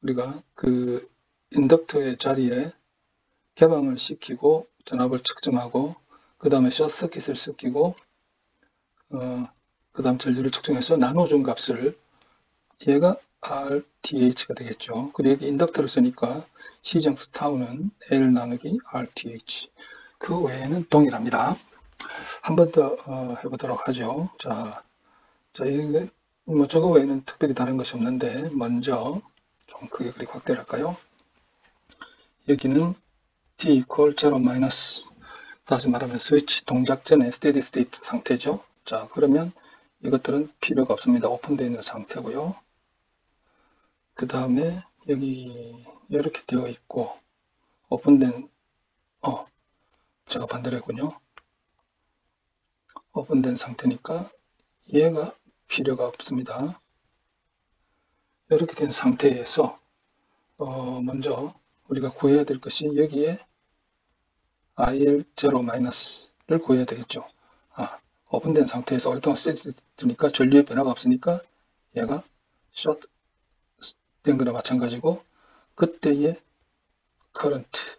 우리가 그 인덕터의 자리에 개방을 시키고 전압을 측정하고 그 다음에 숏서킷을 시키고 그 다음 전류를 측정해서 나눠준 값을 얘가 RTH가 되겠죠. 그리고 여기 인덕터를 쓰니까 시정수 타우는 L 나누기 RTH. 그 외에는 동일합니다. 한 번 더 해보도록 하죠. 자, 이게 뭐 저거 외에는 특별히 다른 것이 없는데 먼저 좀 크게 그리 확대를 할까요? 여기는 T equal 0 마이너스, 다시 말하면 스위치 동작 전에 스테디 스테이트 상태죠. 자, 그러면 이것들은 필요가 없습니다. 오픈되어 있는 상태고요. 그 다음에 여기 이렇게 되어 있고 오픈된 제가 반대로 했군요. 오픈된 상태니까 얘가 필요가 없습니다. 이렇게 된 상태에서 먼저 우리가 구해야 될 것이 여기에 IL0-를 구해야 되겠죠. 오픈된 상태에서 오랫동안 쓰니까 전류의 변화가 없으니까 얘가 숏 된 거나 마찬가지고, 그때의 current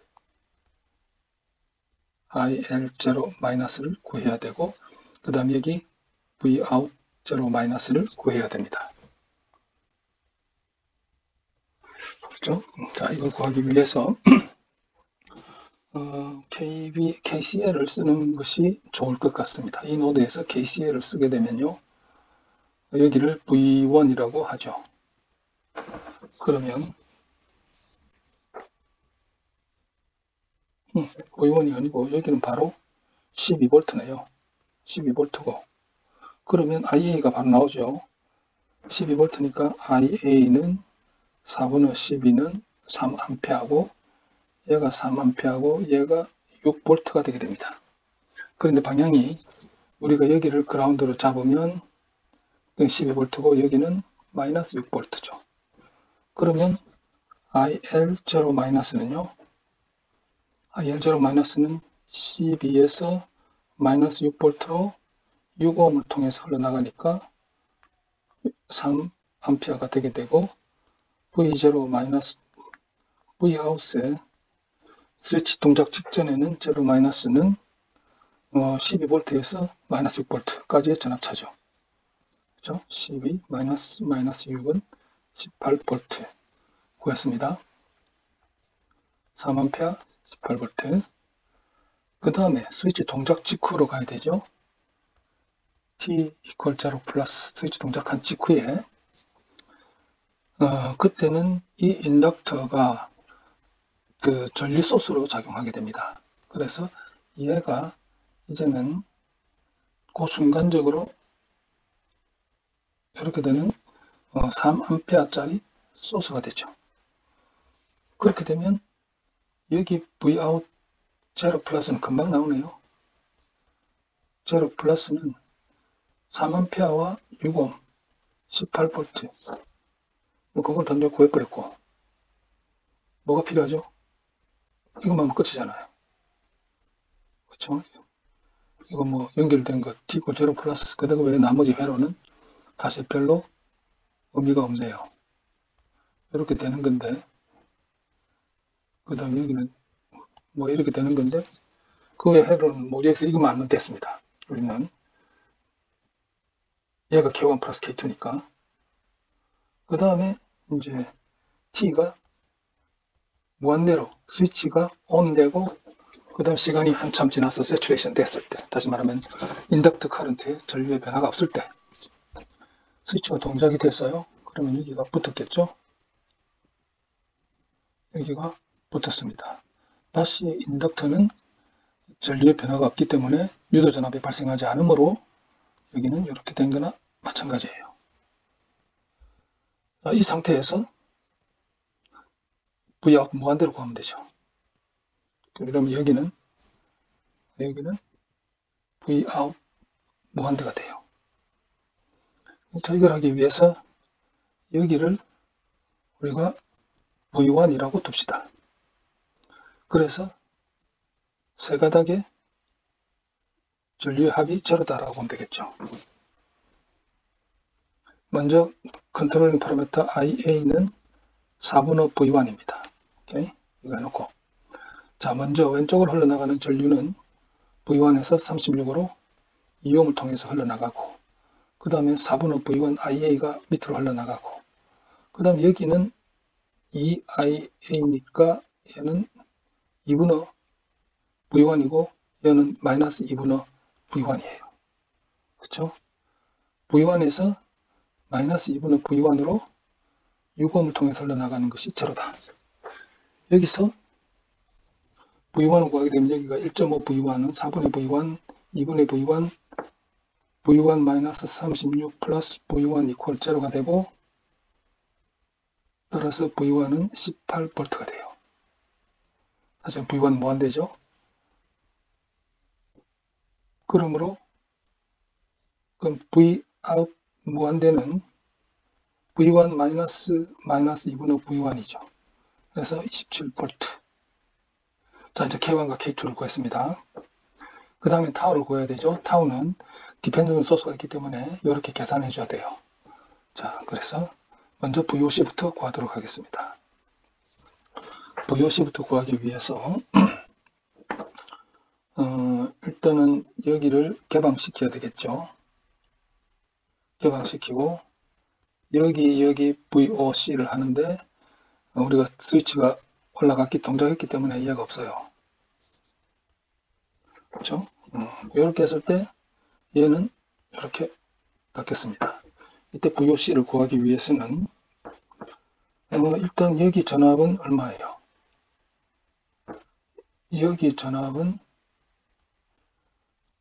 IL0-를 구해야 되고, 그 다음에 여기 Vout0-를 구해야 됩니다. 그렇죠? 자, 이걸 구하기 위해서 KCL을 쓰는 것이 좋을 것 같습니다. 이 노드에서 KCL을 쓰게 되면요, 여기를 V1이라고 하죠. 그러면 V1이 아니고 여기는 바로 12V네요. 12V고, 그러면 IA가 바로 나오죠. 12V니까 IA는 4분의 12는 3A하고 얘가 3A하고 얘가 6V가 되게 됩니다. 그런데 방향이 우리가 여기를 그라운드로 잡으면 12V고 여기는 마이너스 6V죠. 그러면 IL0-는요, IL0-는 12에서 마이너스 6V로 6ohm을 통해서 흘러나가니까 3A가 되게 되고, Vout의 스위치 동작 직전에는 0-는 12V에서 마이너스 6V까지의 전압차죠. 그렇죠? 12 마이너스 6은 18V 구했습니다. 3A 18V. 그 다음에 스위치 동작 직후로 가야 되죠. T = 0 플러스 스위치 동작한 직후에 그때는 이 인덕터가 그 전류 소스로 작용하게 됩니다. 그래서 얘가 이제는 그 순간적으로 이렇게 되는 3A짜리 소스가 되죠. 그렇게 되면 여기 Vout 0 플러스는 금방 나오네요. 0 플러스는 3A와 6ohm 18V, 그걸 던져 구해버렸고, 뭐가 필요하죠? 이것만 하면 끝이잖아요. 그쵸? 이거 뭐 연결된 거 T = 0 플러스, 그 다음에 나머지 회로는 사실 별로 의미가 없네요. 이렇게 되는 건데, 그 다음에 여기는 뭐 이렇게 되는 건데, 그 외 회로는 뭐 여기서 이것만 하면 됐습니다. 우리는 얘가 K1 플러스 K2니까. 그 다음에 이제 T가 무한대로 스위치가 ON되고, 그 다음 시간이 한참 지나서 세츄레이션 됐을 때, 다시 말하면 인덕터 커런트에 전류의 변화가 없을 때 스위치가 동작이 됐어요. 그러면 여기가 붙었겠죠. 여기가 붙었습니다. 다시 인덕터는 전류의 변화가 없기 때문에 유도 전압이 발생하지 않으므로 여기는 이렇게 된 거나 마찬가지예요. 이 상태에서 Vout 무한대로 구하면 되죠. 그러면 여기는 Vout 무한대가 돼요. 자, 이걸 하기 위해서 여기를 우리가 V1이라고 둡시다. 그래서 세 가닥의 전류의 합이 제로다라고 보면 되겠죠. 먼저 컨트롤링 파라미터 IA는 4분의 V1입니다. 오케이? 이거 해놓고, 자, 먼저 왼쪽으로 흘러나가는 전류는 V1에서 36으로 2ohm을 통해서 흘러나가고, 그 다음에 4분의 V1 IA가 밑으로 흘러나가고, 그 다음 여기는 2IA니까 얘는 2분의 V1이고 얘는 마이너스 2분의 V1이에요. 그쵸? V1에서 마이너스 2분의 V1으로 6ohm을 통해서 흘러나가는 것이 제로다. 여기서 V1을 구하게 되면 여기가 1.5 V1은 4분의 V1, 2분의 V1, V1 마이너스 36 플러스 V1 이퀄 제로가 되고, 따라서 V1은 18V가 돼요. 사실 V1 무한대죠. 그러므로 그럼 Vout 무한대는 V1 마이너스 2분의 V1이죠. 그래서 27V. 자, 이제 K1과 K2를 구했습니다. 그 다음에 타우를 구해야 되죠. 타우는 디펜던트 소스가 있기 때문에 이렇게 계산해 줘야 돼요. 자, 그래서 먼저 VOC부터 구하도록 하겠습니다. VOC부터 구하기 위해서 일단은 여기를 개방시켜야 되겠죠. 개방시키고 여기 VOC를 하는데 우리가 스위치가 올라갔기 동작했기 때문에 이해가 없어요. 그렇죠? 이렇게 했을 때 얘는 이렇게 바뀌었습니다. 이때 VOC를 구하기 위해서는 일단 여기 전압은 얼마예요? 여기 전압은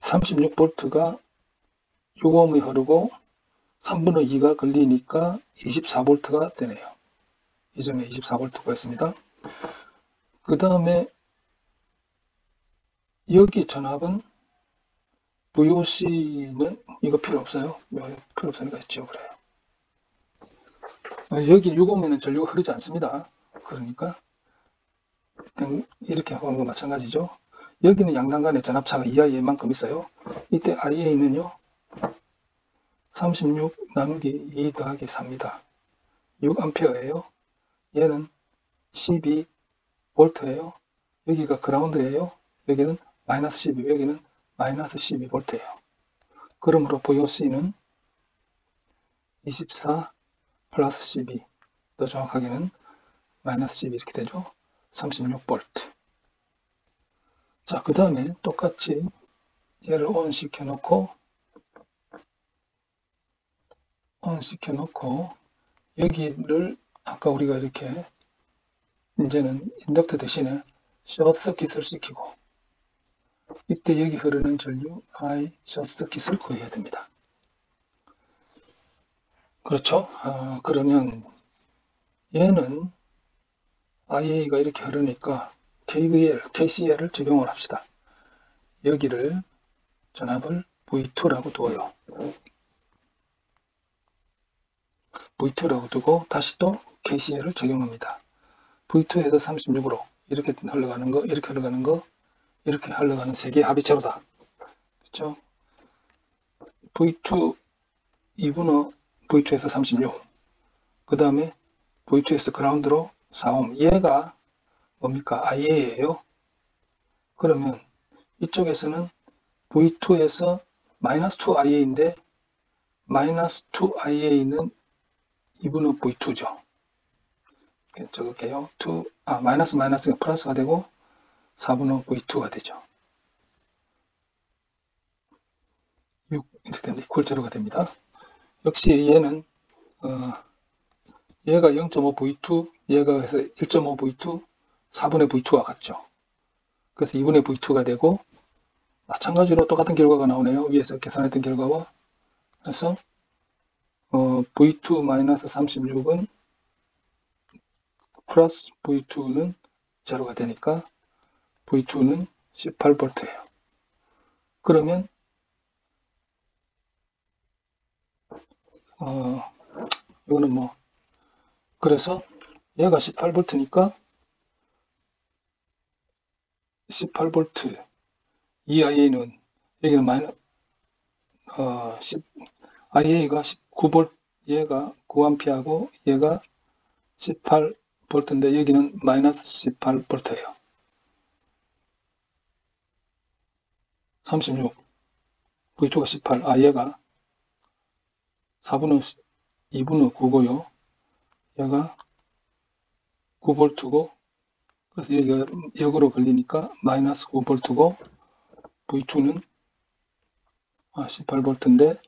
36V가 6ohm이 흐르고 3분의 2가 걸리니까 24V가 되네요. 이 점에 24V가 있습니다. 그 다음에 여기 전압은 VOC는 이거 필요 없어요. 필요 없으니까 지워버려요. 여기 6ohm에는 전류가 흐르지 않습니다. 그러니까 이렇게 하는 거 마찬가지죠. 여기는 양단간의 전압차가 2IA만큼 있어요. 이때 IA는요 36 나누기 2 더하기 4입니다. 6A예요. 얘는 12V예요. 여기가 그라운드예요. 여기는 마이너스 12, 여기는 마이너스 12V예요. 그러므로 VOC는 24 플러스 12, 더 정확하게는 마이너스 12 이렇게 되죠. 36V. 자, 그 다음에 똑같이 얘를 ON 시켜놓고 여기를 아까 우리가 이렇게 이제는 인덕터 대신에 숏 서킷을 시키고 이때 여기 흐르는 전류 I 숏 서킷을 구해야 됩니다. 그렇죠? 그러면 얘는 IA가 이렇게 흐르니까 KCL을 적용을 합시다. 여기를 전압을 V2라고 두어요. V2라고 두고 다시 또 KCL을 적용합니다. V2에서 36으로 이렇게 흘러가는 거, 이렇게 흘러가는 거, 이렇게 흘러가는 세 개의 합의체로다. 그렇죠? V2 2분의 V2에서 36. 그 다음에 V2에서 그라운드로 4옴. 얘가 뭡니까? IA예요. 그러면 이쪽에서는 V2에서 마이너스 2IA인데 마이너스 2IA는 2분의 V2죠. 적을게요. 마이너스 마이너스가 플러스가 되고 4분의 V2가 되죠. 6 이렇게 됩니다. 이퀄 제로가 됩니다. 역시 얘는 얘가 0.5V2, 얘가 해서 1.5V2, 4분의 V2와 같죠. 그래서 2분의 V2가 되고 마찬가지로 똑같은 결과가 나오네요. 위에서 계산했던 결과와. 그래서 V2-36은 플러스 V2는 제로가 되니까 V2는 18V예요. 그러면 이거는 뭐 그래서 얘가 18V니까 18V 이 IA는 여기는 IA가 19V, 얘가 9A하고 얘가 18V인데 여기는 마이너스 18V예요. 36 V2가 18, 얘가 4분의 2분의 9고요. 얘가 9V고 그래서 여기가 역으로 걸리니까 마이너스 9V고 V2는 18V인데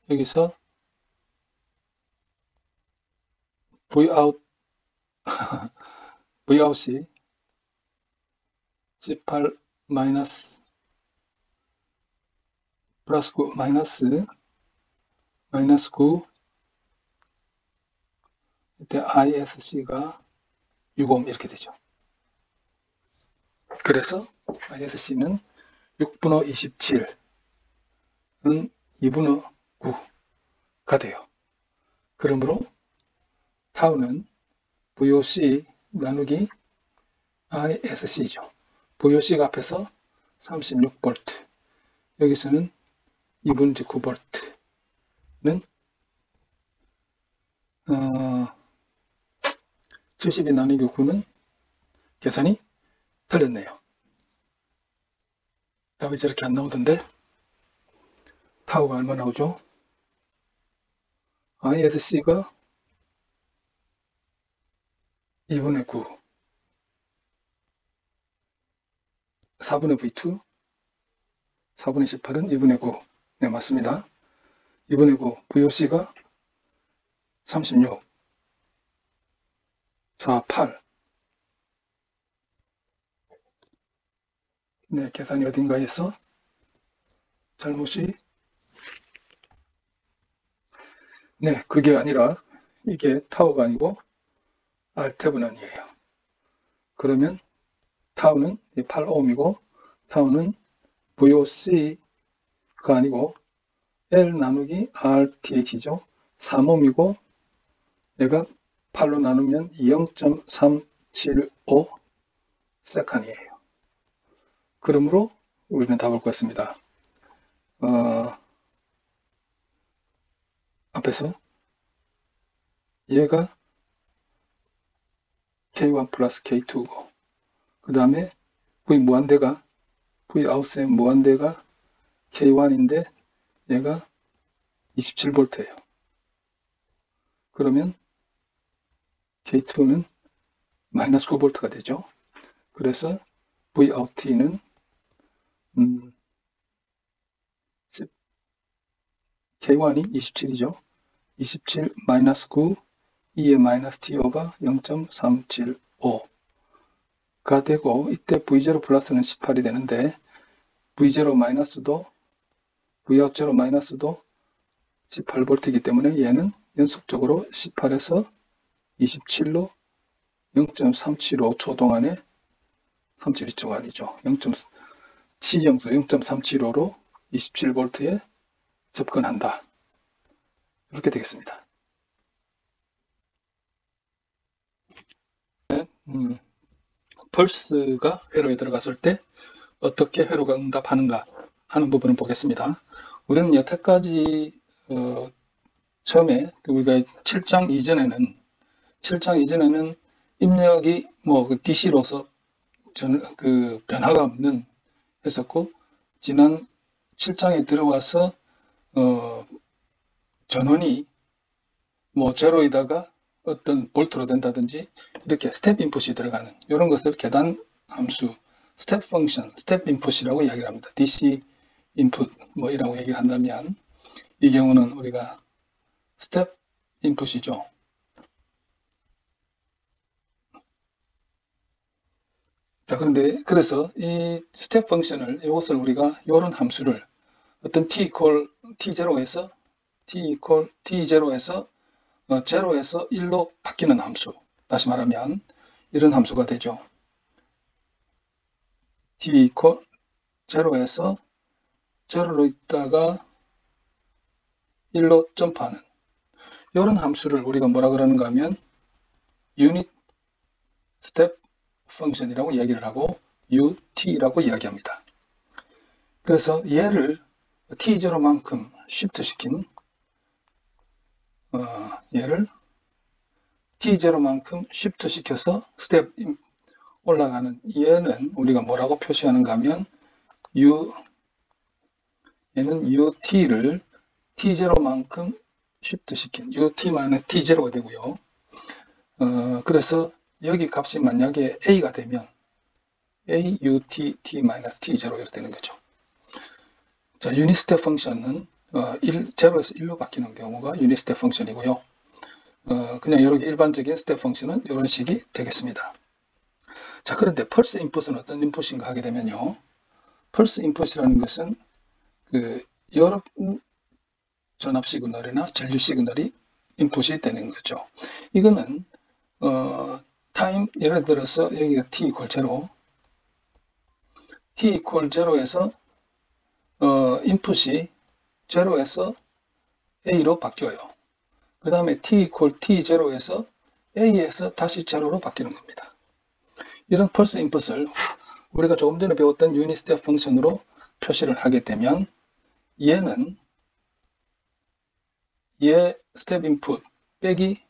여기서 Vout이 18 마이너스 플러스 9 마이너스 9 이때 ISC가 6옴 이렇게 되죠. 그래서 ISC는 6분의 27 2분의 9가 돼요. 그러므로 타우는 VOC 나누기 ISC죠. VOC가 앞에서 36V, 여기서는 2분의 9V는 72 나누기 9는 계산이 틀렸네요. 답이 저렇게 안 나오던데 타우가 얼마 나오죠? ISC가 2분의 9, 4분의 V2, 4분의 18은 2분의 9. 네, 맞습니다. 2분의 9, VOC가 36, 4, 8. 네, 계산이 어딘가에서 잘못이, 네, 그게 아니라 이게 타우가 아니고 알테브넌이에요. 그러면 타우는 8ohm이고 타우는 VOC가 아니고 L 나누기 RTH죠. 3ohm이고 얘가 8로 나누면 0.375 세컨이에요. 그러므로 우리는 답을 구했습니다. 앞에서 얘가 K1 플러스 K2고 그 다음에 V 무한대가 V 아웃셈 무한대가 K1인데 얘가 27V예요. 그러면 K2는 마이너스 9V가 되죠. 그래서 VOUT는 K1이 27이죠. 27 마이너스 9 2의 마이너스 T 오버 0.375가 되고 이때 V0 플러스는 18이 되는데 V0 마이너스도 Vout0 마이너스도 18V이기 때문에 얘는 연속적으로 18에서 27로 0.375초 동안에 372초가 아니죠. T정수 0.375로 27V에 접근한다. 이렇게 되겠습니다. 펄스가 회로에 들어갔을 때 어떻게 회로가 응답하는가 하는 부분을 보겠습니다. 우리는 여태까지 처음에 우리가 7장 이전에는 입력이 DC로서 변화가 없는 했었고 지난 7장에 들어와서 전원이 제로에다가 어떤 볼트로 된다든지 이렇게 스텝 인풋이 들어가는 이런 것을 계단 함수, 스텝 펑션, 스텝 인풋이라고 이야기를 합니다. DC 인풋 이라고 얘기를 한다면 이 경우는 우리가 스텝 인풋이죠. 자, 그래서 이 스텝 펑션을 이것을 우리가 이런 함수를 어떤 T0에서 T0에서 0에서 1로 바뀌는 함수, 다시 말하면 이런 함수가 되죠. T 0에서 0로 있다가 1로 점프하는 이런 함수를 우리가 뭐라 그러는가 하면 유닛 스텝 펑션이라고 이야기를 하고 UT라고 이야기합니다. 그래서 얘를 T0만큼 쉬프트 시킨 얘를 T0만큼 쉬프트 시켜서 스텝 올라가는 얘는 우리가 뭐라고 표시하는가 하면 얘는 UT를 T0만큼 쉬프트 시킨 UT-T0가 되고요. 그래서 여기 값이 만약에 A가 되면 AUT-T-T0 이렇게 되는 거죠. 자, 유닛 스텝 펑션은 0에서 1로 바뀌는 경우가 유닛 스텝 펑션이고요. 그냥 이렇게 일반적인 스텝 펑션은 이런 식이 되겠습니다. 자, 그런데 펄스 인풋은 어떤 인풋인가 하게 되면요. 펄스 인풋이라는 것은 여러 전압 시그널이나 전류 시그널이 인풋이 되는 거죠. 이거는 타임, 예를 들어서 여기가 t 이퀄 0, t 이퀄 0에서 인풋이 0에서 A로 바뀌어요. 그 다음에 t equal t0에서 A에서 다시 0로 바뀌는 겁니다. 이런 펄스 인풋을 우리가 조금 전에 배웠던 유닛 스텝 펑션으로 표시를 하게 되면 얘는 얘 스텝 인풋 빼기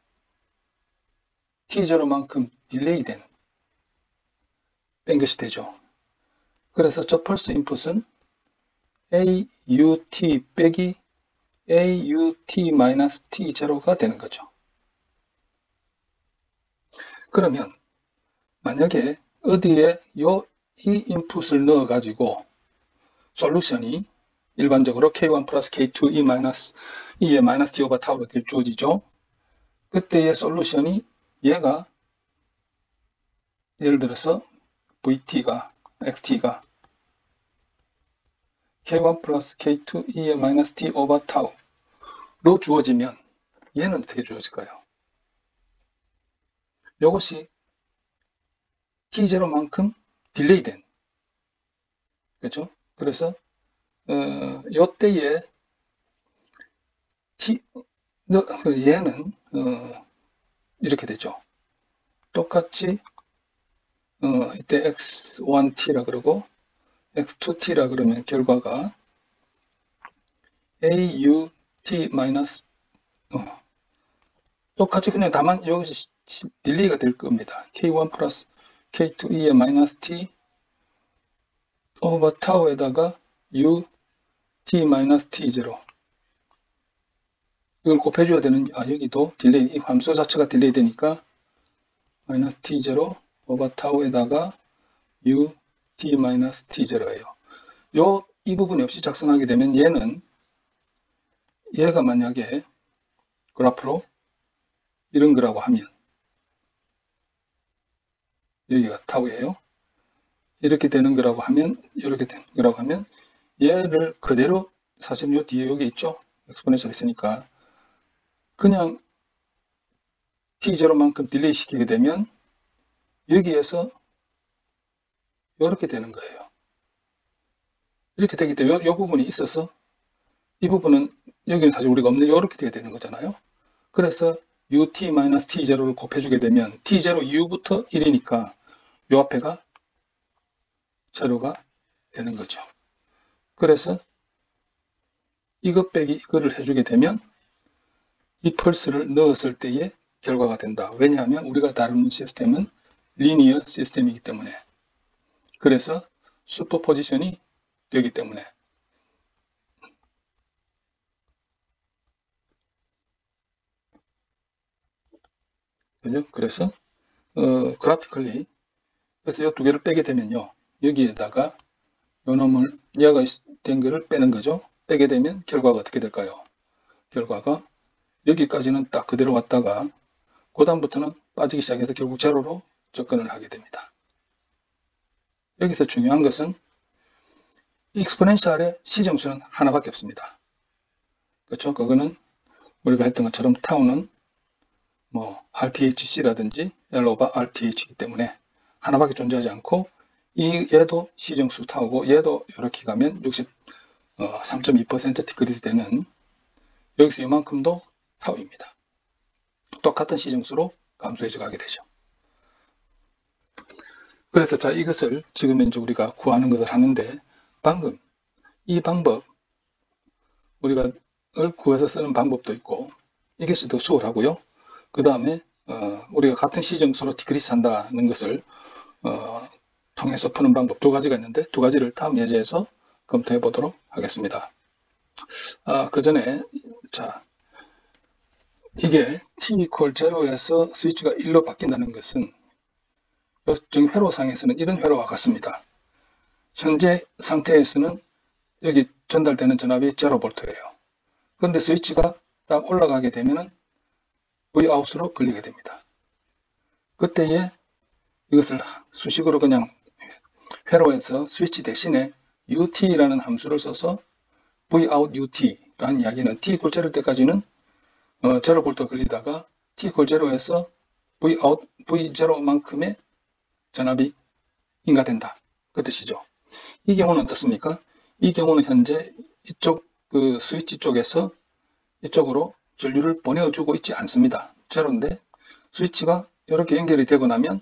t0만큼 딜레이 된 뺀 것이 되죠. 그래서 저 펄스 인풋은 AUT 빼기 AUT-T0가 되는 거죠. 그러면 만약에 어디에 이 인풋을 넣어 가지고 솔루션이 일반적으로 K1 플러스 K2 E의 마이너스 T 오버 타우로 주어지죠. 그때의 솔루션이 얘가 예를 들어서 VT가 XT가 K1 플러스 K2 E의 마이너스 T 오버 타우로 주어지면 얘는 어떻게 주어질까요? 이것이 T0만큼 딜레이 된, 그렇죠? 그래서 요때에 얘는 이렇게 되죠. 똑같이 이때 x1t라 그러고 x2t라 그러면 결과가 AUT 마이너스 똑같이 그냥 다만 여기서 딜레이가 될 겁니다. K1 플러스 K2E의 마이너스 T 오버 타우에다가 UT 마이너스 T0 이걸 곱해줘야 되는, 여기도 딜레이, 이 함수 자체가 딜레이 되니까 마이너스 T0 오버 타우에다가 UT 마이너스 T0예요. 이 부분이 없이 작성하게 되면 얘가 만약에 그래프로 이런 거라고 하면 여기가 타우예요. 이렇게 되는 거라고 하면, 이렇게 되는 거라고 하면 얘를 그대로 사실 요 뒤에 여기 있죠. 엑스포넨셜 있으니까 그냥 T0만큼 딜레이 시키게 되면 여기에서 이렇게 되는 거예요. 이렇게 되기 때문에 이 부분이 있어서 이 부분은 여기는 사실 우리가 없는 이렇게 되는 거잖아요. 그래서 UT-T0를 곱해주게 되면 T0 이후부터 1이니까 요 앞에가 제로가 되는 거죠. 그래서 이것 빼기 이거를 해주게 되면 이 펄스를 넣었을 때의 결과가 된다. 왜냐하면 우리가 다루는 시스템은 리니어 시스템이기 때문에. 그래서 슈퍼포지션이 되기 때문에. 그죠? 그래서 그래피컬리 그래서 이 두 개를 빼게 되면요. 여기에다가 요 놈을 얘가 된 거를 빼는 거죠. 빼게 되면 결과가 어떻게 될까요? 결과가 여기까지는 딱 그대로 왔다가 그 다음부터는 빠지기 시작해서 결국 제로로 접근을 하게 됩니다. 여기서 중요한 것은 익스포넨셜의 시정수는 하나밖에 없습니다. 그렇죠? 그거는 우리가 했던 것처럼 타우는 뭐 RTHC라든지 L 오버 RTH이기 때문에 하나밖에 존재하지 않고 얘도 시정수 타우고 얘도 이렇게 가면 63.2% 디크리스 되는 여기서 이만큼도 타우입니다. 똑같은 시정수로 감소해져 가게 되죠. 그래서 자 이것을 지금 이제 우리가 구하는 것을 하는데 방금 이 방법 우리가 구해서 쓰는 방법도 있고 이것이 더 수월하고요. 그 다음에 우리가 같은 시정수로 디크리스 한다는 것을 통해서 푸는 방법 두 가지가 있는데 두 가지를 다음 예제에서 검토해 보도록 하겠습니다. 그 전에 자 이게 t equal 0에서 스위치가 1로 바뀐다는 것은 지금 회로상에서는 이런 회로와 같습니다. 현재 상태에서는 여기 전달되는 전압이 0V예요. 그런데 스위치가 딱 올라가게 되면은 Vout으로 걸리게 됩니다. 그때에 이것을 수식으로 그냥 회로에서 스위치 대신에 UT라는 함수를 써서 Vout UT라는 이야기는 T equal 0 때까지는 0V 걸리다가 T equal 0에서 V0만큼의 전압이 인가된다. 그 뜻이죠. 이 경우는 어떻습니까? 이 경우는 현재 이쪽 그 스위치 쪽에서 이쪽으로 전류를 보내주고 있지 않습니다. 제로인데 스위치가 이렇게 연결이 되고 나면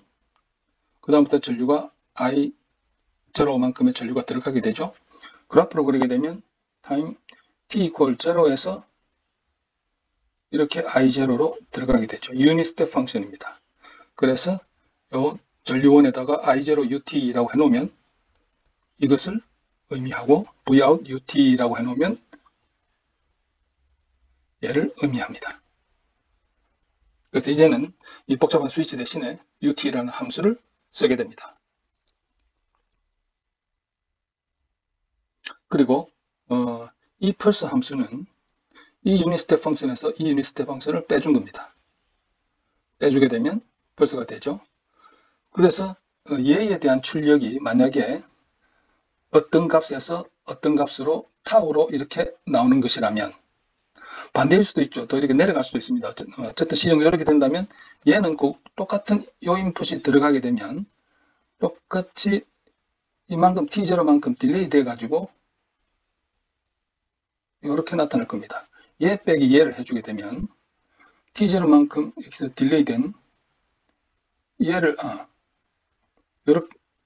그 다음부터 전류가 I0만큼의 전류가 들어가게 되죠. 그래프로 그리게 되면 타임 t equal 0에서 이렇게 I0로 들어가게 되죠. 유닛 스텝 펑션입니다. 그래서 요 전류원에다가 I0 UT라고 해놓으면 이것을 의미하고 Vout UT라고 해놓으면 얘를 의미합니다. 그래서 이제는 이 복잡한 스위치 대신에 UT라는 함수를 쓰게 됩니다. 그리고 이 펄스 함수는 이 유닛 스텝 펑션에서 이 유닛 스텝 펑션을 빼준 겁니다. 빼주게 되면 펄스가 되죠. 그래서 얘에 대한 출력이 만약에 어떤 값에서 어떤 값으로 타우로 이렇게 나오는 것이라면 반대일 수도 있죠. 더 이렇게 내려갈 수도 있습니다. 어쨌든 시정이 이렇게 된다면 얘는 똑같은 요 인풋이 들어가게 되면 똑같이 이만큼 t0만큼 딜레이 돼 가지고 이렇게 나타날 겁니다. 얘 빼기 얘를 해주게 되면 t0만큼 여기서 딜레이 된 얘를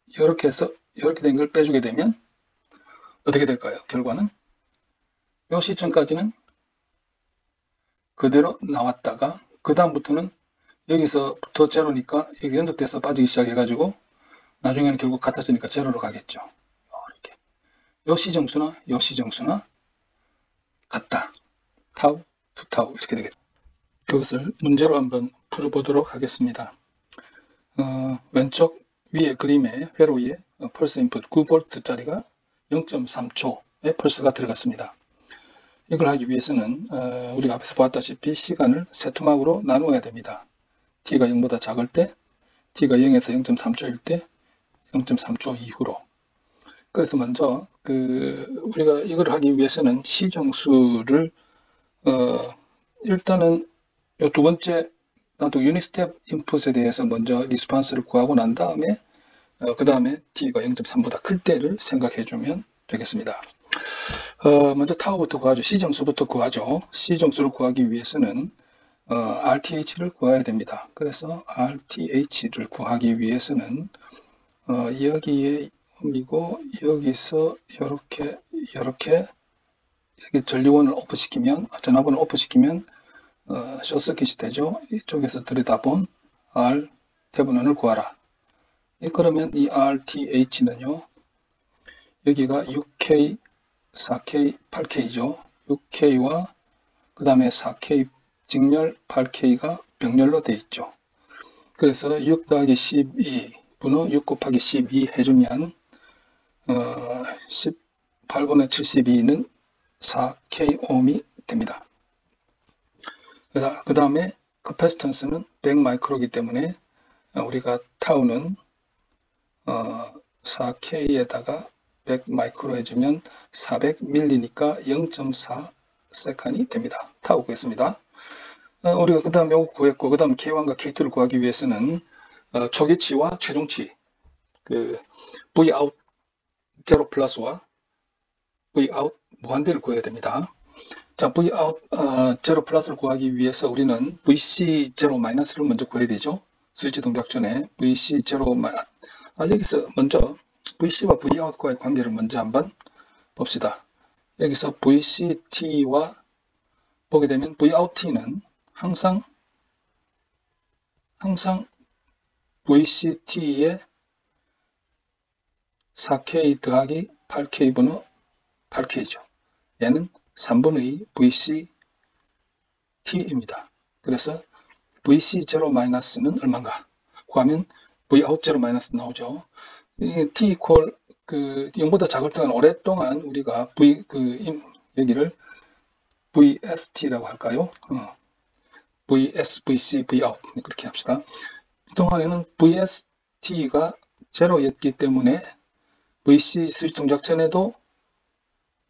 이렇게 해서 이렇게 된 걸 빼주게 되면 어떻게 될까요? 결과는 이 시점까지는 그대로 나왔다가 그 다음부터는 여기서부터 제로니까 여기 연속돼서 빠지기 시작해가지고 나중에는 결국 같아지니까 제로로 가겠죠. 이렇게 요 시정수나 요 시정수나 같다. 타우 투 타우 이렇게 되겠죠. 그것을 문제로 한번 풀어보도록 하겠습니다. 왼쪽 위에 그림에 회로 위에 펄스 인풋 9V짜리가 0.3초의 펄스가 들어갔습니다. 이걸 하기 위해서는 우리가 앞에서 보았다시피 시간을 세 토막으로 나누어야 됩니다. t가 0보다 작을 때, t가 0에서 0.3초일 때, 0.3초 이후로. 그래서 먼저 우리가 이걸 하기 위해서는 시정수를 일단은 이 두 번째 나도 유닛 스텝 인풋에 대해서 먼저 리스폰스를 구하고 난 다음에 그 다음에 t가 0.3보다 클 때를 생각해 주면 되겠습니다. 먼저 타워부터 구하죠. 시정수부터 구하죠. 시정수를 구하기 위해서는 RTH를 구해야 됩니다. 그래서 RTH를 구하기 위해서는 여기에 이고 여기서 이렇게 여기 전류원을 오프시키면 전압원을 오프시키면 숏서킷이 되죠. 이쪽에서 들여다본 R 태분원을 구하라. 그러면 이 RTH는요. 여기가 6K, 4K, 8K죠. 6K와 그 다음에 4K 직렬, 8K가 병렬로 되어 있죠. 그래서 6 더하기 12 분의 6 곱하기 12 해주면 18분의 72는 4K ohm이 됩니다. 그래서 그 다음에 커패시턴스는 100 마이크로이기 때문에 우리가 타우는 4K에다가 100 마이크로 해주면 400밀리니까 0.4 세컨이 됩니다. 타우 구했습니다. 우리가 그 다음 요거 구했고 그 다음 K1과 K2를 구하기 위해서는 초기치와 최종치 Vout 0 플러스와 Vout 무한대를 구해야 됩니다. 자, Vout 0 플러스를 구하기 위해서 우리는 VC 0 마이너스를 먼저 구해야 되죠. 스위치 동작 전에 VC 0 여기서 먼저 VC와 Vout과의 관계를 먼저 한번 봅시다. 여기서 VCT와 보게 되면 VOUT는 항상 VCT의 4K 더하기 8K분의 8K죠. 얘는 3분의 VCT입니다. 그래서 VC0 마이너스는 얼마인가? 구하면 Vout0 마이너스 나오죠. T 이퀄 0보다 작을 때는 오랫동안 우리가 여기를 VST라고 할까요? VS, VC, Vout 그렇게 합시다. 그동안에는 VST가 제로였기 때문에 VC 스위치 동작 전에도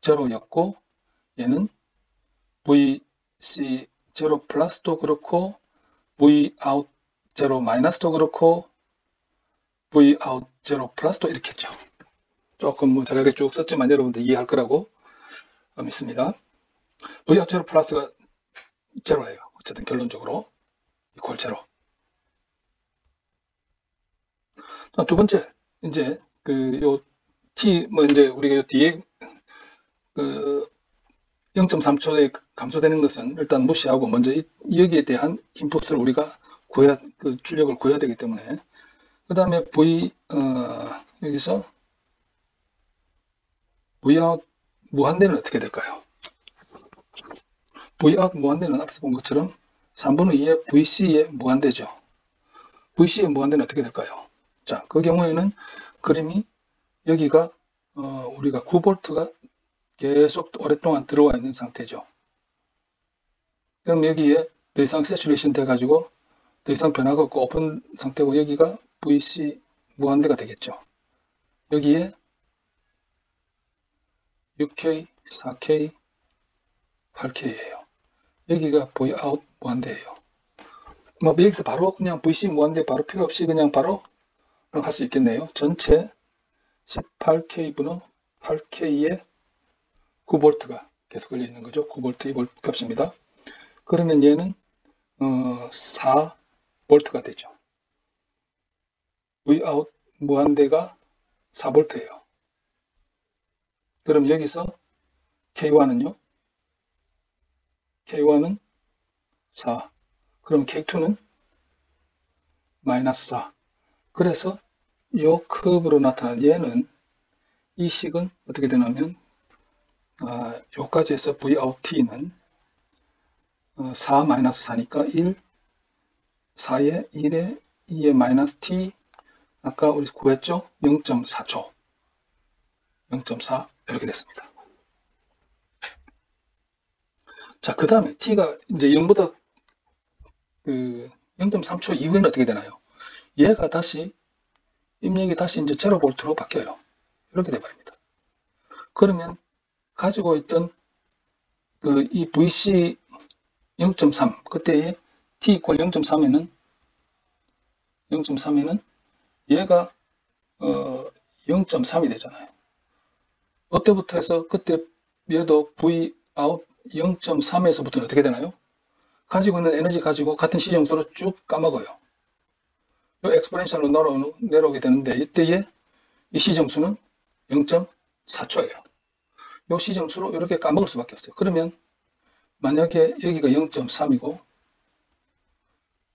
제로였고 얘는 VC 제로 플러스도 그렇고 Vout 제로 마이너스도 그렇고 Vout 제로 플러스도 이렇게 했죠. 조금 제가 이렇게 쭉 썼지만 여러분들 이해할 거라고 믿습니다. Vr 제로 플러스가 제로예요. 어쨌든 결론적으로 이퀄 제로. 두 번째, 이제 요 t 뭐 이제 우리가 요 뒤에 그 0.3초에 감소되는 것은 일단 무시하고 먼저 여기에 대한 인풋을 우리가 출력을 구해야 되기 때문에 그 다음에 여기서 Vout 무한대는 어떻게 될까요? Vout 무한대는 앞에서 본 것처럼 3분의 2의 VC의 무한대죠. VC의 무한대는 어떻게 될까요? 자, 그 경우에는 그림이 여기가 우리가 9V가 계속 오랫동안 들어와 있는 상태죠. 그럼 여기에 더 이상 세츄레이션 돼가지고 더 이상 변화가 없고 오픈 상태고 여기가 VC 무한대가 되겠죠. 여기에 6K, 4K, 8K예요. 여기가 Vout 무한대예요. 뭐 여기서 바로 그냥 VC 무한대 바로 필요 없이 그냥 바로 할 수 있겠네요. 전체 18K 분의 8K에 9V가 계속 걸려 있는 거죠. 9V, 2V 값입니다. 그러면 얘는 4V가 되죠. Vout 무한대가 4V예요. 그럼 여기서 K1은요? K1은 4. 그럼 K2는 마이너스 4. 그래서 이 커브로 나타난 얘는 이 식은 어떻게 되냐면 여기까지 해서 VOT는 4 마이너스 4니까 1, 4에 1에 2에 마이너스 T 아까 우리 구했죠? 0.4초 0.4 이렇게 됐습니다. 자, 그 다음에 T가 이제 0보다 0.3초 이후에는 어떻게 되나요? 얘가 다시 입력이 다시 이제 0V로 바뀌어요. 이렇게 돼버립니다. 그러면 가지고 있던 이 VC 0.3 그때의 T 이퀄 0.3에는 얘가 0.3이 되잖아요. 어때부터 해서 그때 얘도 V out 0.3에서부터는 어떻게 되나요? 가지고 있는 에너지 가지고 같은 시정수로 쭉 까먹어요. 이 엑스포넨셜로 내려오게 되는데 이때의 이 시정수는 0.4초예요. 이 시정수로 이렇게 까먹을 수밖에 없어요. 그러면 만약에 여기가 0.3이고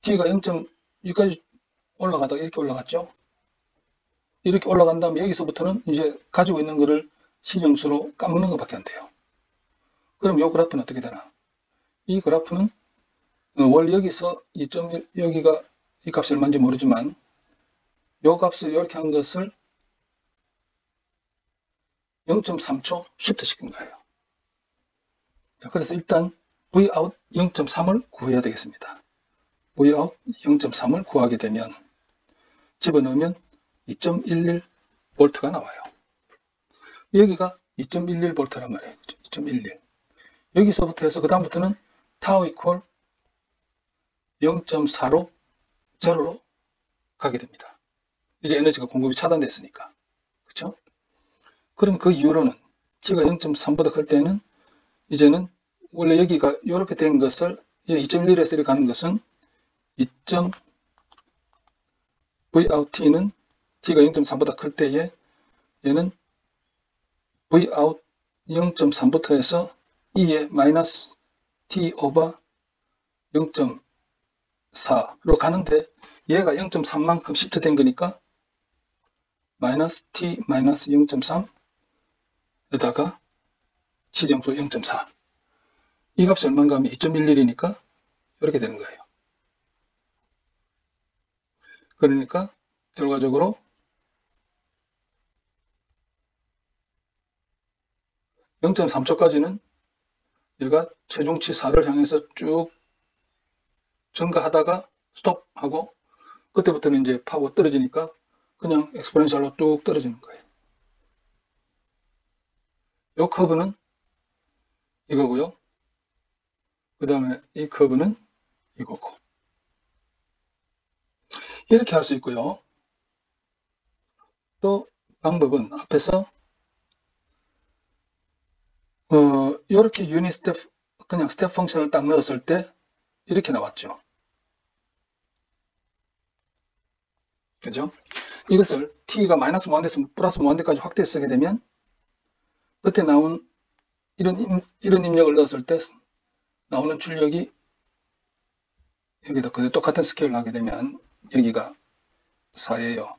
T가 0.6까지 올라가다가 이렇게 올라갔죠. 이렇게 올라간 다음에 여기서부터는 이제 가지고 있는 거를 시정수로 까먹는 것밖에 안 돼요. 그럼 이 그래프는 어떻게 되나? 이 그래프는 원래 여기서 2.1 여기가 이 값이 얼마인지 모르지만 이 값을 이렇게 한 것을 0.3초 쉬프트 시킨 거예요. 자, 그래서 일단 Vout 0.3을 구해야 되겠습니다. Vout 0.3을 구하게 되면 집어넣으면 2.11V가 나와요. 여기가 2.11V란 말이에요. 2.11. 여기서부터 해서 그 다음부터는 타우 이퀄 0.4로 제로로 가게 됩니다. 이제 에너지가 공급이 차단됐으니까. 그렇죠? 그럼 그 이후로는 T가 0.3보다 클 때는 이제는 원래 여기가 이렇게 된 것을 2.11에서 이렇게 가는 것은 VOUT는 T가 0.3보다 클 때에 얘는 Vout 0.3부터 해서 2의 마이너스 T 오버 0.4로 가는데 얘가 0.3만큼 시프트 된 거니까 마이너스 T 마이너스 0.3에다가 시정수 0.4 이 값이 얼마인가 하면 2.11이니까 이렇게 되는 거예요. 그러니까 결과적으로 (0.3초까지는) 얘가 최종치 4를 향해서 쭉 증가하다가 스톱하고 그때부터는 이제 파고 떨어지니까 그냥 엑스포넨셜로 뚝 떨어지는 거예요. 이 커브는 이거고요. 그 다음에 이 커브는 이거고. 이렇게 할 수 있고요. 또 방법은 앞에서 이렇게 유닛 스텝 그냥 스텝 펑션을 딱 넣었을 때 이렇게 나왔죠. 그죠? 이것을 t가 마이너스 무한대에서 플러스 무한대까지 확대 쓰게 되면 그때 나온 이런 입력을 넣었을 때 나오는 출력이 여기다 그대로 똑같은 스케일을 하게 되면 여기가 4예요.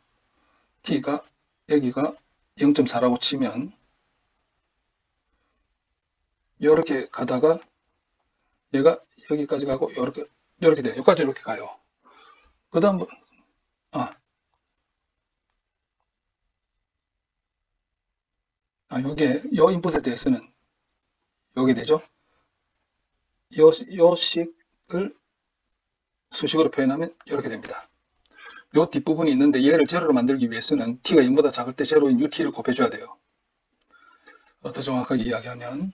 t가 여기가 0.4라고 치면 이렇게 가다가 얘가 여기까지 가고 이렇게 돼요. 여기까지 이렇게 가요. 그 다음 요게 요 인풋에 대해서는 요게 되죠. 요 식을 수식으로 표현하면 이렇게 됩니다. 요 뒷부분이 있는데 얘를 제로로 만들기 위해서는 t가 0보다 작을 때 제로인 ut를 곱해줘야 돼요. 더 정확하게 이야기하면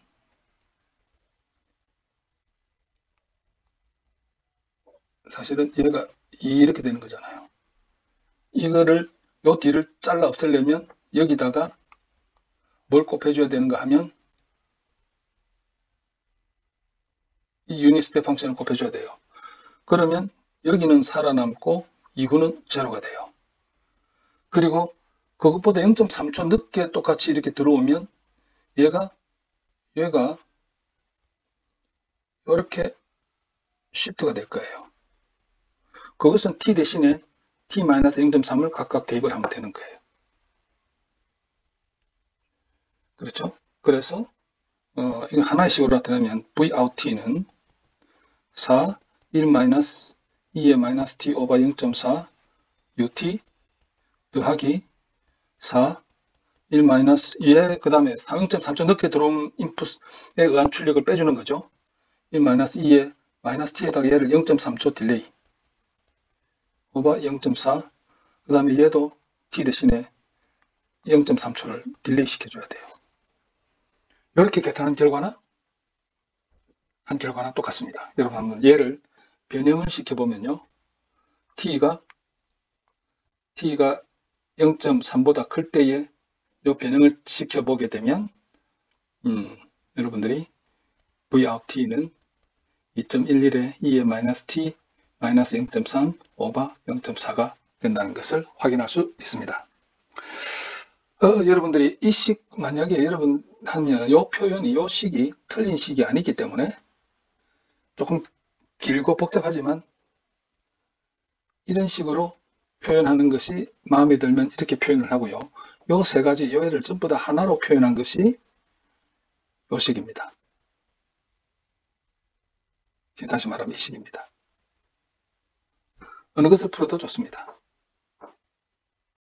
사실은 얘가 이렇게 되는 거잖아요. 이거를 요 뒤를 잘라 없애려면 여기다가 뭘 곱해줘야 되는가 하면 이 유닛 스텝 펑션을 곱해줘야 돼요. 그러면 여기는 살아남고 2구는 제로가 돼요. 그리고 그것보다 0.3초 늦게 똑같이 이렇게 들어오면 얘가 이렇게 시프트가 될 거예요. 그것은 t 대신에 t-0.3을 각각 대입을 하면 되는 거예요. 그렇죠? 그래서 이거 하나의 식으로 나타내면 vout는 4, 1-2의 마이너스 t 오버 0.4 ut 더하기 4, 1-2의 그 다음에 0.3초 늦게 들어온 인풋에 의한 출력을 빼주는 거죠. 1-2의 마이너스 t에다가 얘를 0.3초 딜레이 오버 0.4 그 다음에 얘도 t 대신에 0.3초를 딜레이 시켜줘야 돼요. 이렇게 계산한 결과나 똑같습니다. 여러분 한번 얘를 변형을 시켜보면요. t가 0.3보다 클 때에 이 변형을 시켜보게 되면 여러분들이 vout는 2.11의 2의 마이너스 t 마이너스 0.3 오버 0.4가 된다는 것을 확인할 수 있습니다. 여러분들이 이 식 만약에 여러분 하면 이 표현이 이 식이 틀린 식이 아니기 때문에 조금 길고 복잡하지만 이런 식으로 표현하는 것이 마음에 들면 이렇게 표현을 하고요. 요 세 가지 요애를 전부 다 하나로 표현한 것이 요 식입니다. 다시 말하면 이 식입니다. 어느 것을 풀어도 좋습니다.